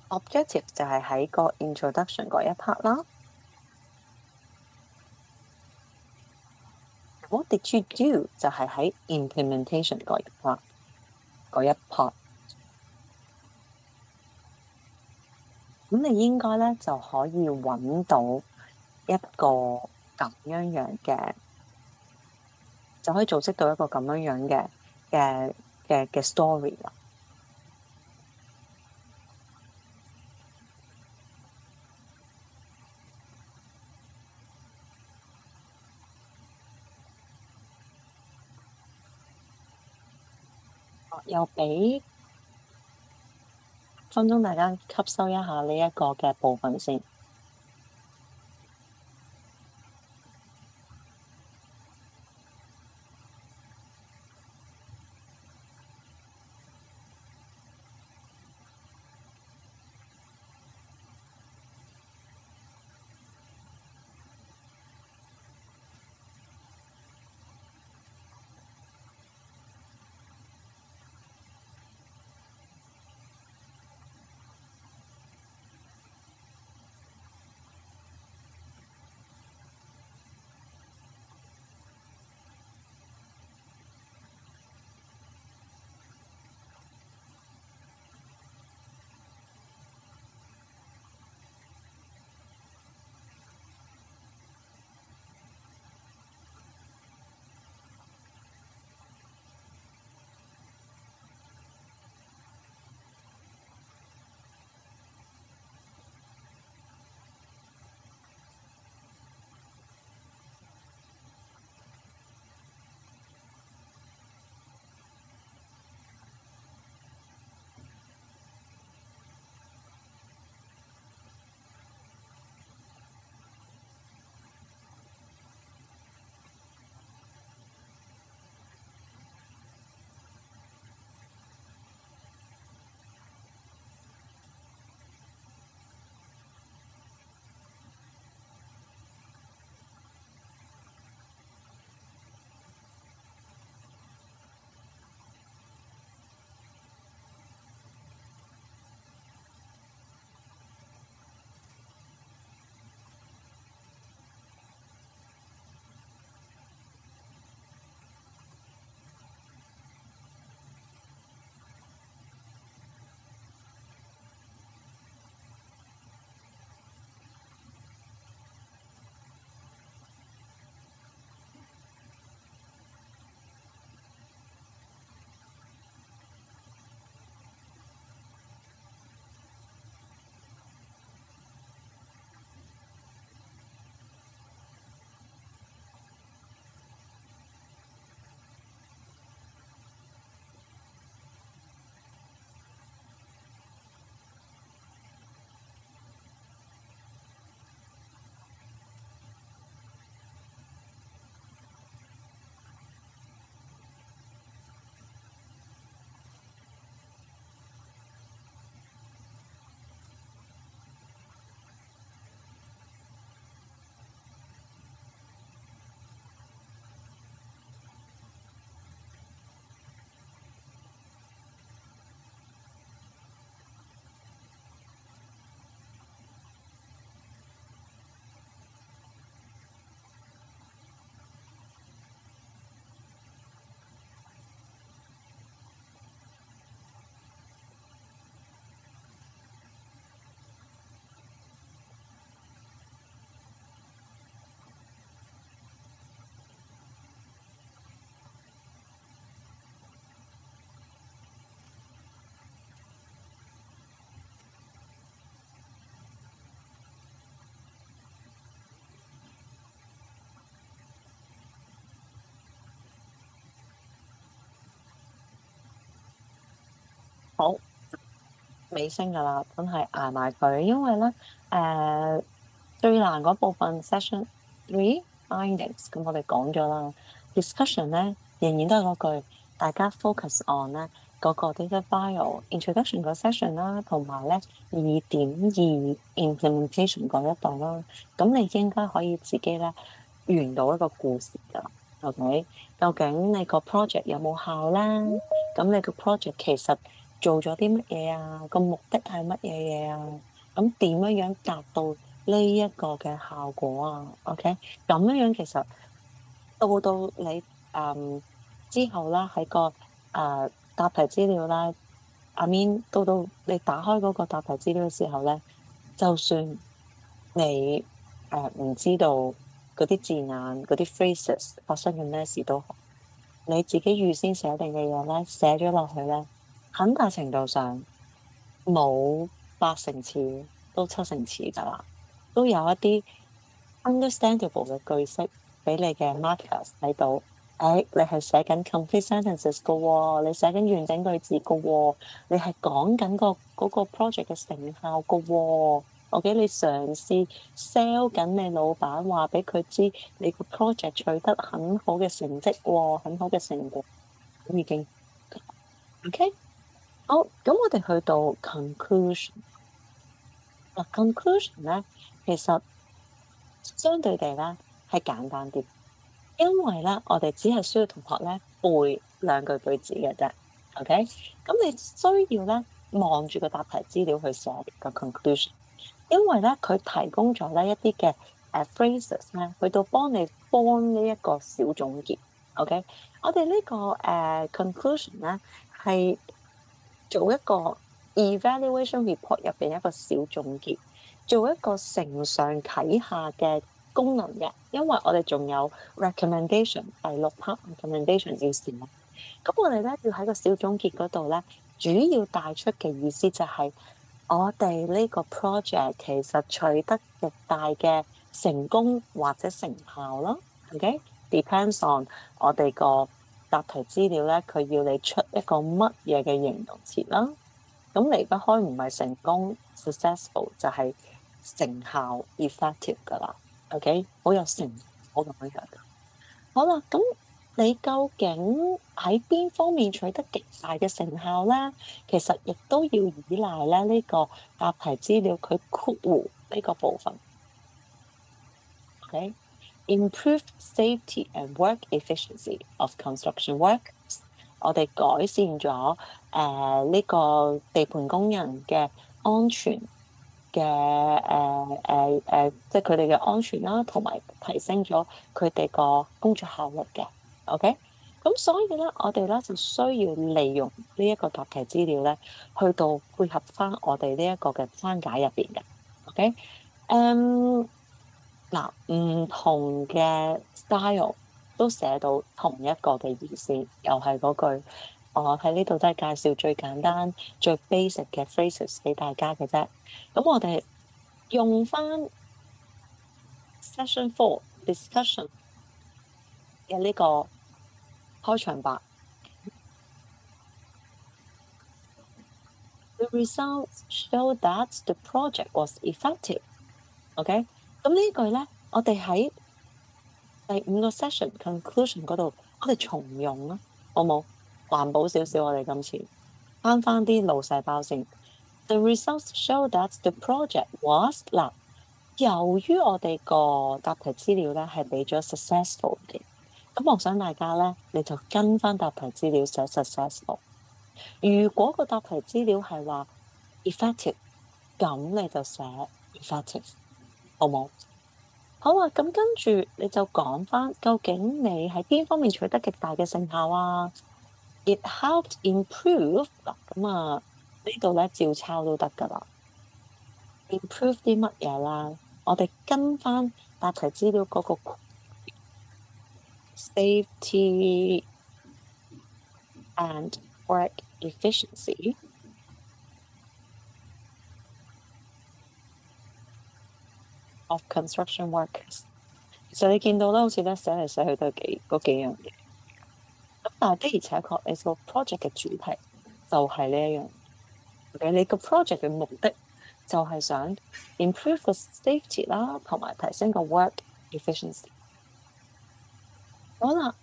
objective 就係喺個 introduction 嗰一 part 啦。What did you do 就係喺 implementation 嗰一 part。咁你應該咧就可以揾到一個咁樣嘅，就可以組織到一個咁樣嘅 story 啦。又俾分鐘大家吸收一下呢一個嘅部分先。好尾聲㗎啦，真係捱埋佢，因為咧最難嗰部分 session three findings，咁我哋講咗啦，discussion 咧仍然都係嗰句，大家 focus on 咧嗰個 data file introduction 個 session 啦，同埋咧2.2 implementation 嗰一度啦，咁你應該可以自己咧完到一個故事㗎啦，OK？究竟你個 project 有冇效啦？咁你個 project 其實做咗啲乜嘢啊？個目的係乜嘢嘢啊？咁點樣樣達到呢一個嘅效果啊？OK，咁樣樣其實到你之後啦，喺個答題資料啦，I mean 到你打開嗰個答題資料嘅時候咧，就算你唔知道嗰啲字眼、嗰啲 phrases 發生緊咩事都好，你自己預先寫定嘅嘢咧，寫咗落去咧，很大程度上冇80次都70次㗎啦，都有一啲 understandable 嘅句式俾你嘅 markers 睇到。你係寫緊 complete sentences 㗎喎，你寫緊完整句子㗎喎，你係講緊嗰個 project 嘅成效㗎喎。OK，你嘗試 sell 緊你老闆，話俾佢知你個 project 取得很好嘅成績喎，很好嘅成果，咁已經 OK。好，咁我哋去到 conclusion。嗱，conclusion 咧，其實相對地咧係簡單啲。因為咧，我哋只係需要同學咧背兩句句子嘅啫，OK？咁你需要咧望住個答題資料去寫個 conclusion，因為咧佢提供咗咧一啲嘅phrases 咧，去到幫你 form 呢一個小總結，OK？我哋呢個conclusion 咧係做一個 evaluation report 入邊一個小總結，做一個承上啟下嘅功能嘅，因為我哋仲有 recommendation 第6 part recommendation 要寫，咁我哋咧要喺個小總結嗰度咧，主要帶出嘅意思就係我哋呢個 project 其實取得極大嘅成功或者成效咯，OK？Depends on 我哋個答題資料咧，佢要你出一個乜嘢嘅形容詞啦，咁離不開唔係成功 successful 就係成效 effective 噶啦，OK？好有成果咁樣樣。好啦，咁你究竟喺邊方面取得極大嘅成效咧？其實亦都要依賴咧呢個答題資料佢括弧呢個部分。OK，improve safety and work efficiency of construction workers。我哋改善咗呢個地盤工人嘅安全嘅即係佢哋嘅安全啦，同埋提升咗佢哋個工作效率嘅。OK，咁所以咧，我哋咧就需要利用呢一個答題資料咧，去到配合翻我哋呢一個嘅框架入邊嘅。OK，嗱，唔同嘅 style 都寫到同一個嘅意思，又係嗰句，我喺呢度都係介紹最簡單、最 basic 嘅 phrases 俾大家嘅啫。咁我哋用翻 session 4 discussion 嘅呢個開場白。The results show that the project was effective。OK，咁呢句咧，我哋喺第5個 session conclusion 嗰度，我哋重用啦，好冇？環保少少，我哋今次慳翻啲腦細胞先。The results show that the project was 嗱，由於我哋個答題資料咧係俾咗 successful 嘅，咁我想大家咧，你就跟翻答題資料寫 successful。如果個答題資料係話 effective，咁你就寫 effective，好冇？好啊，咁跟住你就講翻，究竟你喺邊方面取得極大嘅成效啊？It helped improve 嗱，咁啊呢度咧照抄都得噶啦。improve 啲乜嘢啦？我哋跟翻答題資料嗰個 safety and work efficiency of construction workers。其實你見到咧，好似咧寫嚟寫去都係嗰幾樣嘢。咁但係的而且確，你個 project 嘅主題就係呢一樣。OK，你個 project 嘅目的就係想 improve 個 safety 啦，同埋提升個 work efficiency。好啦，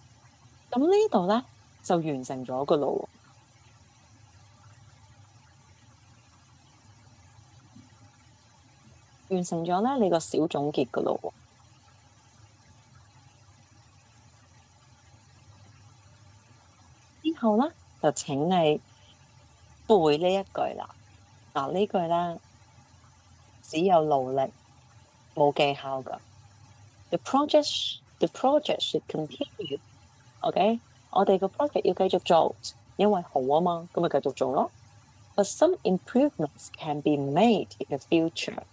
咁呢度咧就完成咗個咯喎，完成咗咧你個小總結噶咯喎。之後咧就請你背呢一句啦。嗱，呢句咧只有努力冇技巧噶。The project should continue。OK，我哋個 project 要繼續做，因為好啊嘛，咁咪繼續做咯。But some improvements can be made in the future。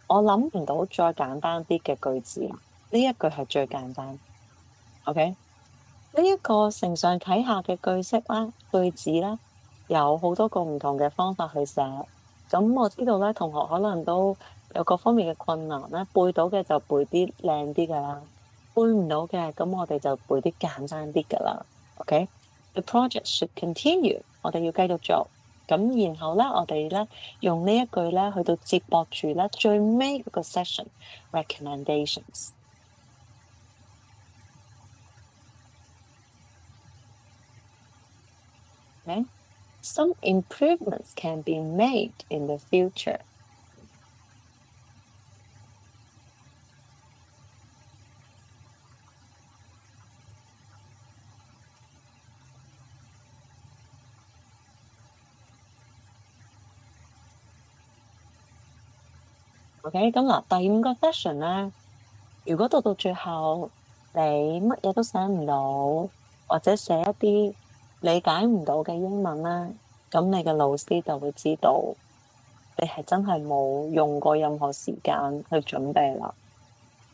我諗唔到再簡單啲嘅句子，呢一句係最簡單。OK，呢一個承上啟下嘅句式啦、句子啦，有好多個唔同嘅方法去寫。咁我知道咧，同學可能都有各方面嘅困難咧，背到嘅就背啲靚啲㗎啦，背唔到嘅咁我哋就背啲簡單啲㗎啦。OK，the project should continue。我哋要繼續做。咁然後咧，我哋咧用呢一句咧去到接駁住咧最尾嗰個 session recommendations。Okay? Some improvements can be made in the future。OK，咁嗱，第五個 session 咧，如果到最後你乜嘢都寫唔到，或者寫一啲理解唔到嘅英文咧，咁你嘅老師就會知道你係真係冇用過任何時間去準備啦。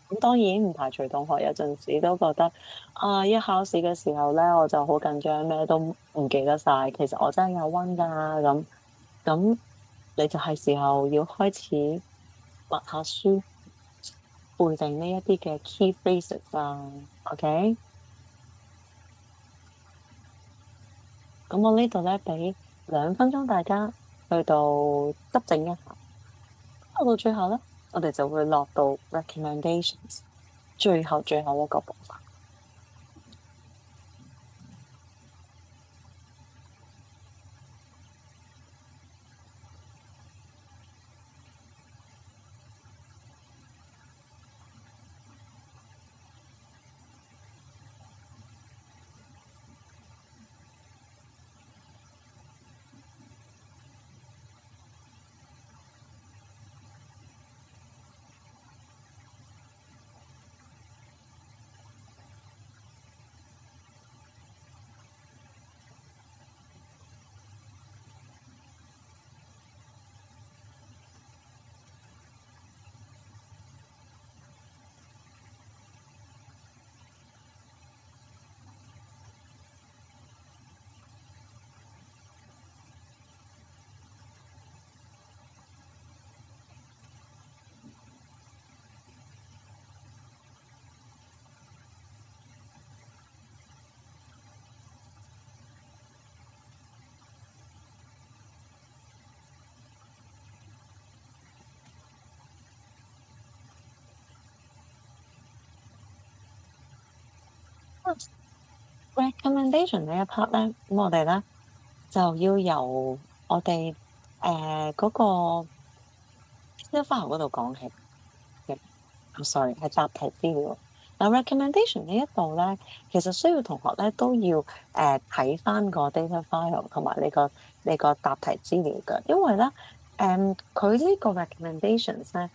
咁當然唔排除同學有陣時都覺得啊，一考試嘅時候咧，我就好緊張，咩都唔記得晒。其實我真係有溫㗎，咁你就係時候要開始默下書，背定呢一啲嘅 key phrases 啊。OK，咁我呢度咧俾2分鐘大家去到執整一下，到最後咧，我哋就會落到 recommendations，最後一個部分。recommendation 呢一 part 咧，咁我哋咧就要由我哋嗰個 file 嗰度講起嘅。sorry 係答題資料。嗱 recommendation 呢一度咧，其實需要同學咧都要睇翻個 data file 同埋你個答題資料嘅，因為咧佢呢個 recommendations 咧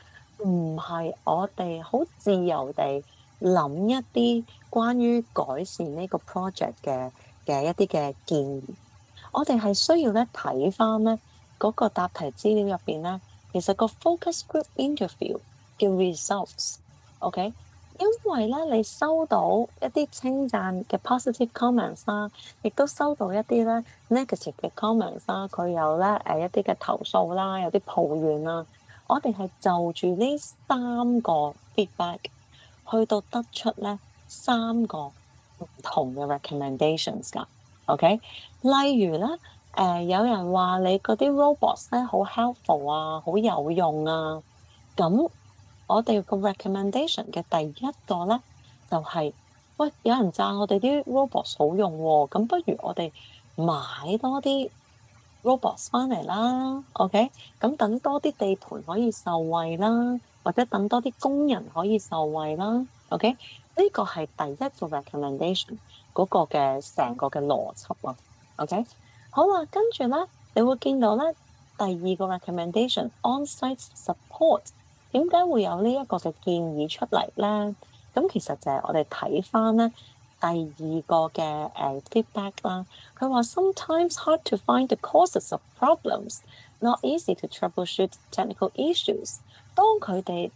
唔係我哋好自由地諗一啲關於改善呢個 project 嘅一啲嘅建議，我哋係需要咧睇翻咧嗰個答題資料入邊咧，其實個 focus group interview 嘅 results。OK，因為咧你收到一啲稱讚嘅 positive comments 啦，亦都收到一啲咧 negative 嘅 comments 啦，佢有咧一啲嘅投訴啦，有啲抱怨啦，我哋係就住呢3個 feedback 去到得出咧3個唔同嘅 recommendations 㗎。OK，例如咧有人話你嗰啲 robots 咧好 helpful 啊，好有用啊。咁我哋個 recommendation 嘅第一個咧，就係、喂，有人讚我哋啲 robots 好用喎、咁不如我哋買多啲 robots 翻嚟啦，OK？咁等多啲地盤可以受惠啦，或者等多啲工人可以受惠啦，OK？呢個係第一個 recommendation 嗰個嘅成個嘅邏輯啊，OK？好啦，跟住咧，你會見到咧第二個 recommendation on-site support，點解會有呢一個嘅建議出嚟咧？咁其實就係我哋睇翻咧第二個嘅feedback 啦。佢話 sometimes hard to find the causes of problems, not easy to troubleshoot technical issues。當佢哋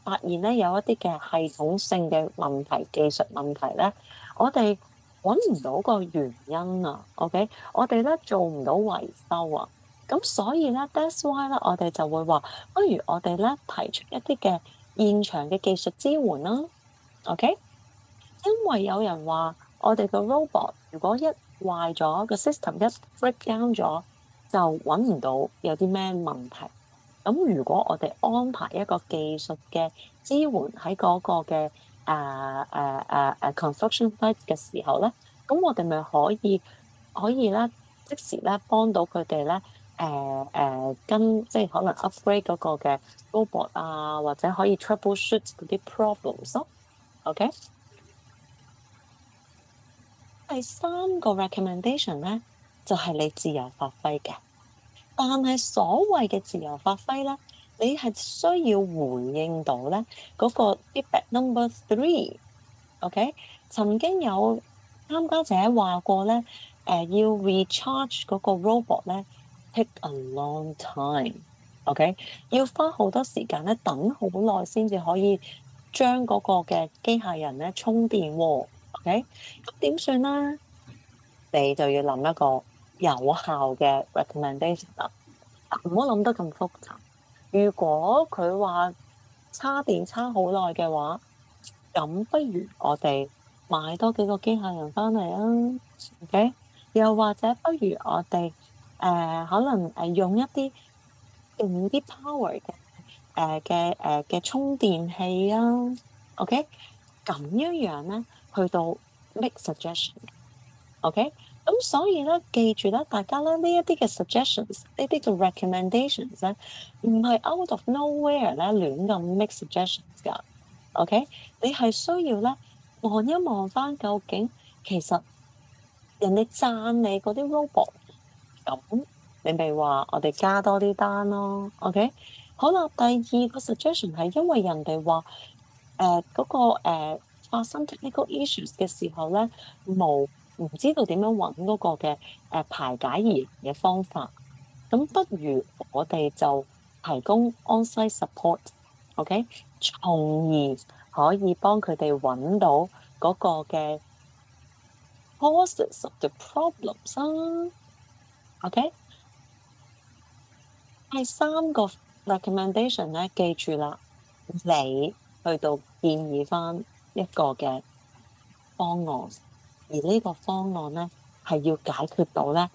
發現咧有一啲嘅系統性嘅問題、技術問題咧，我哋揾唔到個原因啊。OK，我哋咧做唔到維修啊。咁所以咧，that's why 咧，我哋就會話，不如我哋咧提出一啲嘅現場嘅技術支援啦。OK，因為有人話我哋個 robot 如果一壞咗，個 system 一 break down 咗，就揾唔到有啲咩問題。咁如果我哋安排一個技術嘅支援喺嗰個嘅construction site 嘅時候咧，咁我哋咪可以咧即時咧幫到佢哋咧跟即係可能 upgrade 嗰個嘅 robot 啊，或者可以 troubleshoot 嗰啲 problems 咯。OK，第三個 recommendation 咧就係你自由發揮嘅。但係所謂嘅自由發揮咧，你係需要回應到咧嗰個 feedback number 3。OK，曾經有參加者話過咧，要 recharge 嗰個 robot 咧 take a long time。OK，要花好多時間咧，等好耐先至可以將嗰個嘅機械人咧充電喎。OK，咁點算咧？你就要諗一個有效嘅 recommendation 啦。唔好諗得咁複雜。如果佢話叉電叉好耐嘅話，咁不如我哋買多幾個機械人翻嚟啊，OK？又或者不如我哋可能用一啲勁啲 power 嘅充電器啊，OK？咁樣咧去到 make suggestion。OK，咁所以咧，記住咧，大家咧呢一啲嘅 suggestions，呢啲嘅 recommendations 咧，唔係 out of nowhere 咧亂咁 make suggestions 㗎。OK，你係需要咧望一望翻究竟其實人哋讚你嗰啲 robot，咁你咪話我哋加多啲單咯。OK，好啦，第二個 suggestion 係因為人哋話嗰個發生 technical issues 嘅時候咧唔知道點樣揾嗰個嘅排解疑嘅方法，咁不如我哋就提供 on-site support，OK，從而可以幫佢哋揾到嗰個嘅 causes of the problems 啊，OK。第三個 recommendation 咧，記住啦，你去到建議翻一個嘅方案，而呢個方案咧係要解決到咧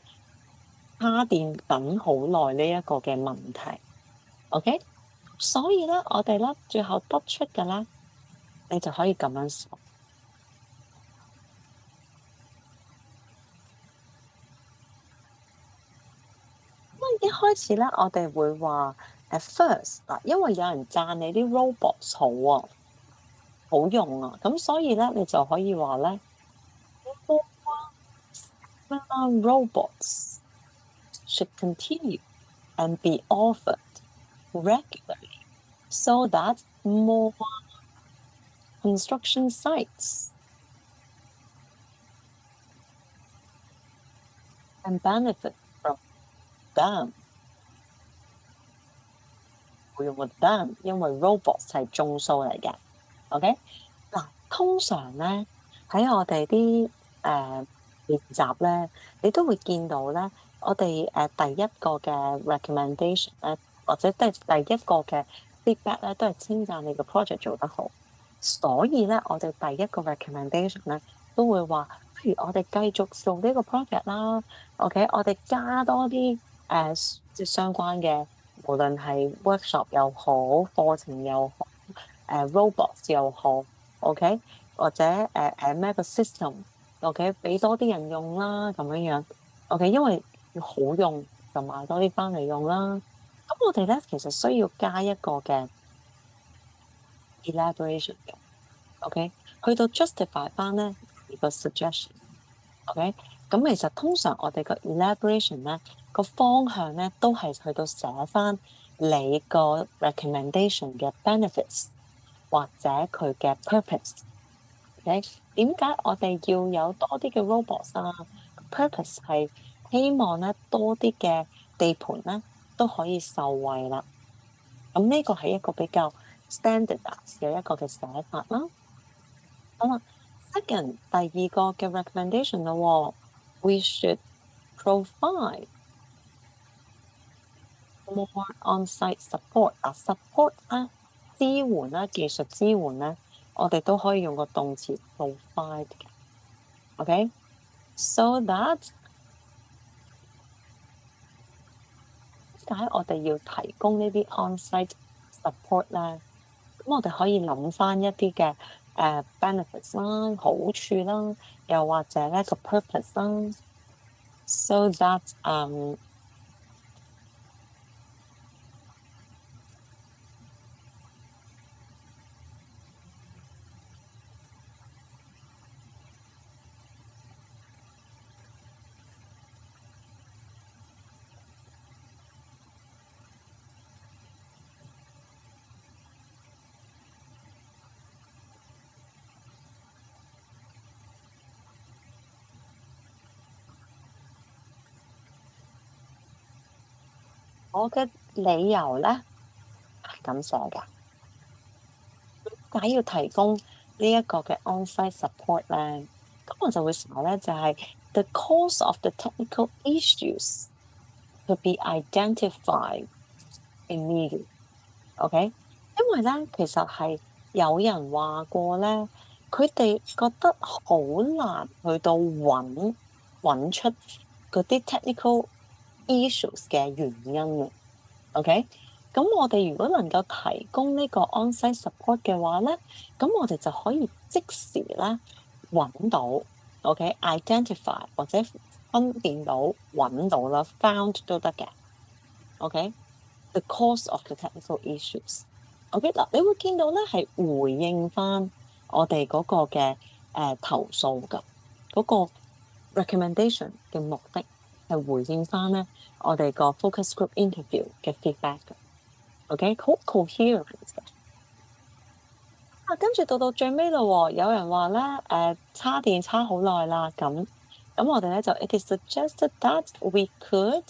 叉電等好耐呢一個嘅問題，OK？所以咧，我哋咧最後得出嘅咧，你就可以咁樣數。咁一開始咧，我哋會話first 嗱，因為有人讚你啲 robots 好啊，好用啊，咁所以咧，你就可以話咧，robots should continue and be offered regularly so that more construction sites can benefit from them。會用個 them，因為 robots 係眾數嚟嘅。OK，嗱，通常咧喺我哋啲練習咧，你都會見到咧，我哋第一個嘅 recommendation 咧，或者都係第一個嘅 feedback 咧，都係稱讚你個 project 做得好。所以咧，我哋第一個 recommendation 咧都會話，不如我哋繼續做呢個 project 啦。OK，我哋加多啲即係相關嘅，無論係 workshop 又好，課程又好，robots 又好，OK，或者咩個 system，OK，俾多啲人用啦，咁樣樣，OK，因為要好用就買多啲翻嚟用啦。咁我哋咧其實需要加一個嘅 elaboration 嘅，OK，去到 justify 翻咧個 suggestion，OK，咁其實通常我哋個 elaboration 咧個方向咧都係去到寫翻你個 recommendation 嘅 benefits 或者佢嘅 purpose，OK，點解我哋要有多啲嘅 robots 啊？purpose 係希望咧多啲嘅地盤咧都可以受惠啦。咁呢個係一個比較 standardize 嘅一個嘅寫法啦。好啦，second 第二個嘅 recommendation 咯，we should provide more on-site support 啊，support 啦，支援啦，技術支援咧，我哋都可以用個動詞 provide 嘅，OK，so that 點解我哋要提供呢啲 on-site support 咧？咁我哋可以諗翻一啲嘅benefits 啦、好處啦，又或者咧個 purpose 啦，so that 我嘅理由咧係咁寫㗎，點解要提供呢一個嘅 on-site support 咧？咁我就會寫咧就係 the cause of the technical issues to be identified immediately。OK，因為咧其實係有人話過咧，佢哋覺得好難去到揾出嗰啲 technical issues 嘅原因嘅。OK，咁我哋如果能夠提供呢個 on-site support 嘅話咧，咁我哋就可以即時咧揾到，OK，identify 或者分辨到揾到啦，found 都得嘅，OK，the cause of the technical issues。OK，嗱，你會見到咧係回應翻我哋嗰個嘅投訴㗎，嗰個 recommendation 嘅目的係回應翻咧我哋個 focus group interview 嘅 feedback 嘅。OK，好 coherent 嘅。跟住到最尾咯，有人話咧，叉電叉好耐啦，咁我哋咧就 it is suggested that we could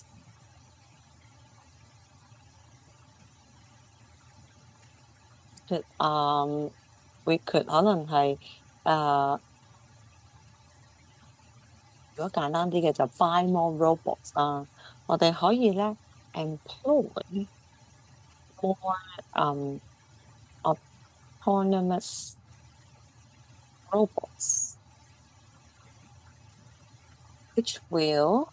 we could 可能係如果簡單啲嘅就 buy more robots 啦，我哋可以咧 employ more autonomous robots which will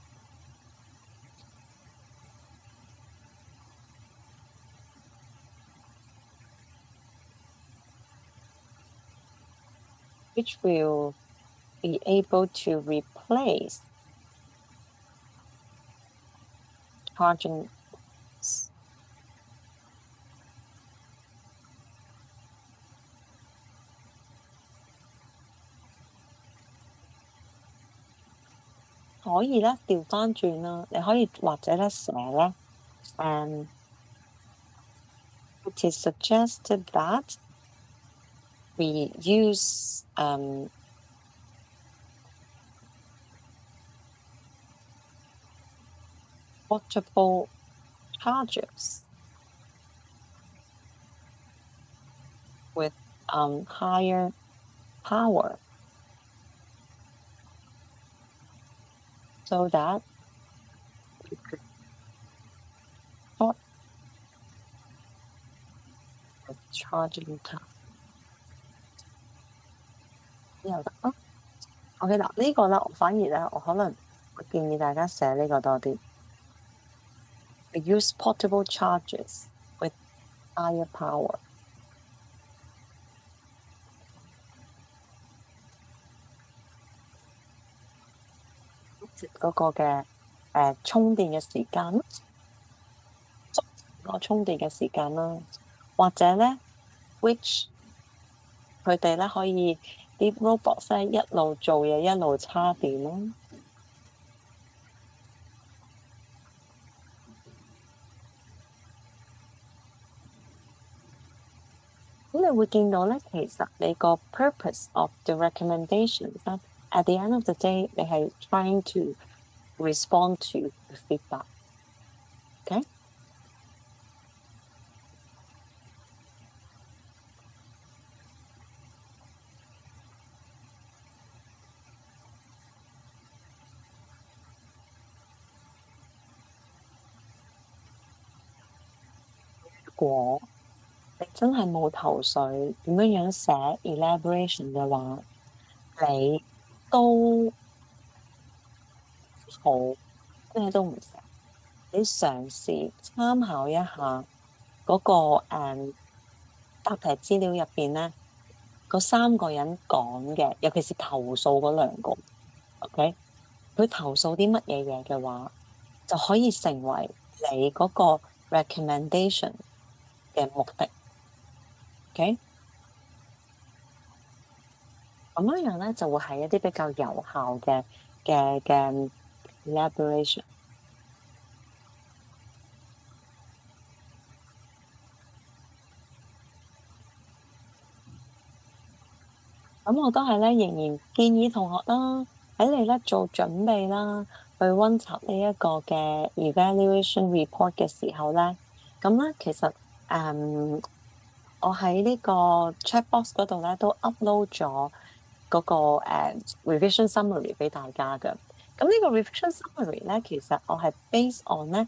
be able to replace charging 可以咧調翻轉啦，你可以或者咧寫咧，it is suggested that we use portable chargers with higher power so that we could start the charging time。又得啊。OK 嗱，呢個咧，我反而咧，我可能會建議大家寫呢個多啲。Use portable charges with higher power。嗰個嘅充電嘅時間啦，個充電嘅時間啦，或者咧，which 佢哋咧可以啲 robot 咧一路做嘢一路叉電啦。咁你會見到咧，其實你個 purpose of the recommendations 咧，at the end of the day，你係 trying to respond to the feedback。OK？如果你真係冇頭緒點樣寫 elaboration 嘅話，你都好咩都唔寫，你嘗試參考一下嗰、個答題資料入邊咧，嗰三個人講嘅，尤其是投訴嗰兩個，OK？佢投訴啲乜嘢嘢嘅話，就可以成為你嗰個 recommendation 嘅目的，OK？咁樣咧就會係一啲比較有效嘅 elaboration。咁我都係咧，仍然建議同學啦，喺你咧做準備啦，去溫習呢一個嘅 evaluation report 嘅時候咧，咁咧其實我喺呢個 chat box 嗰度咧都 upload 咗嗰個revision summary 俾大家嘅。咁呢個 revision summary 咧，其實我係 based on 咧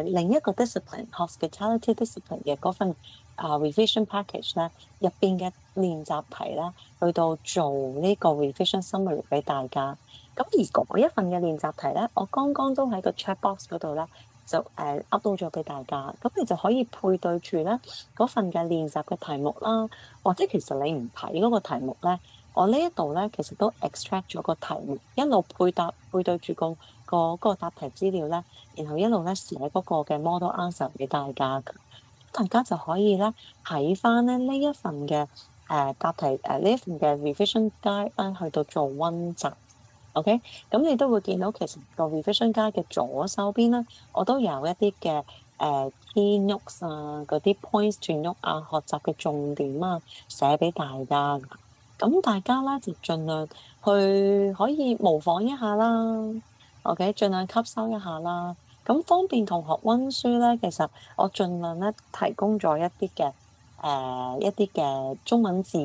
另一個 discipline hospitality discipline 嘅嗰份revision package 咧入邊嘅練習題啦，去到做呢個 revision summary 俾大家。咁而嗰一份嘅練習題咧，我剛剛都喺個 chat box 嗰度咧就upload 咗俾大家。咁你就可以配對住咧嗰份嘅練習嘅題目啦，或者其實你唔睇嗰個題目咧，我呢一度咧其實都 extract 咗個題目，一路配對住個答題資料咧，然後一路咧寫嗰個嘅 model answer 俾大家㗎。大家就可以咧睇翻咧呢一份嘅答題呢一份嘅 revision guide 啦，去到做溫習。OK，咁你都會見到其實個 revision guide 嘅左手邊咧，我都有一啲嘅key notes 啊，嗰啲 points to note 啊，學習嘅重點啊，寫俾大家㗎。咁大家咧就盡量去可以模仿一下啦，OK，盡量吸收一下啦。咁方便同學溫書咧，其實我盡量咧提供咗一啲嘅中文字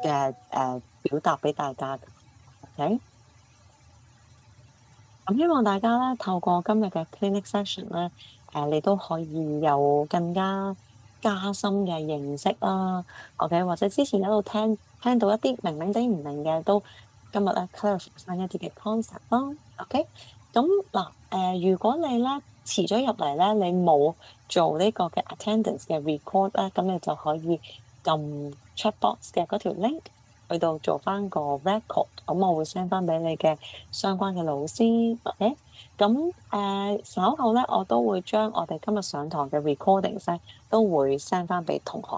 嘅表達俾大家嘅，OK？咁希望大家咧透過今日嘅 clinic session 咧，你都可以有更加深嘅認識啦，OK？或者之前一路聽到一啲明明地唔明嘅，都今日咧 clarify 翻一啲嘅 concept 啦，OK？咁嗱，如果你咧遲咗入嚟咧，你冇做呢個嘅 attendance 嘅 record 咧，咁你就可以撳 chat box 嘅嗰條 link 去到做翻個 record，咁我會 send 翻俾你嘅相關嘅老師，OK？咁稍後咧，我都會將我哋今日上堂嘅 recordings 咧，都會 send 翻俾同學。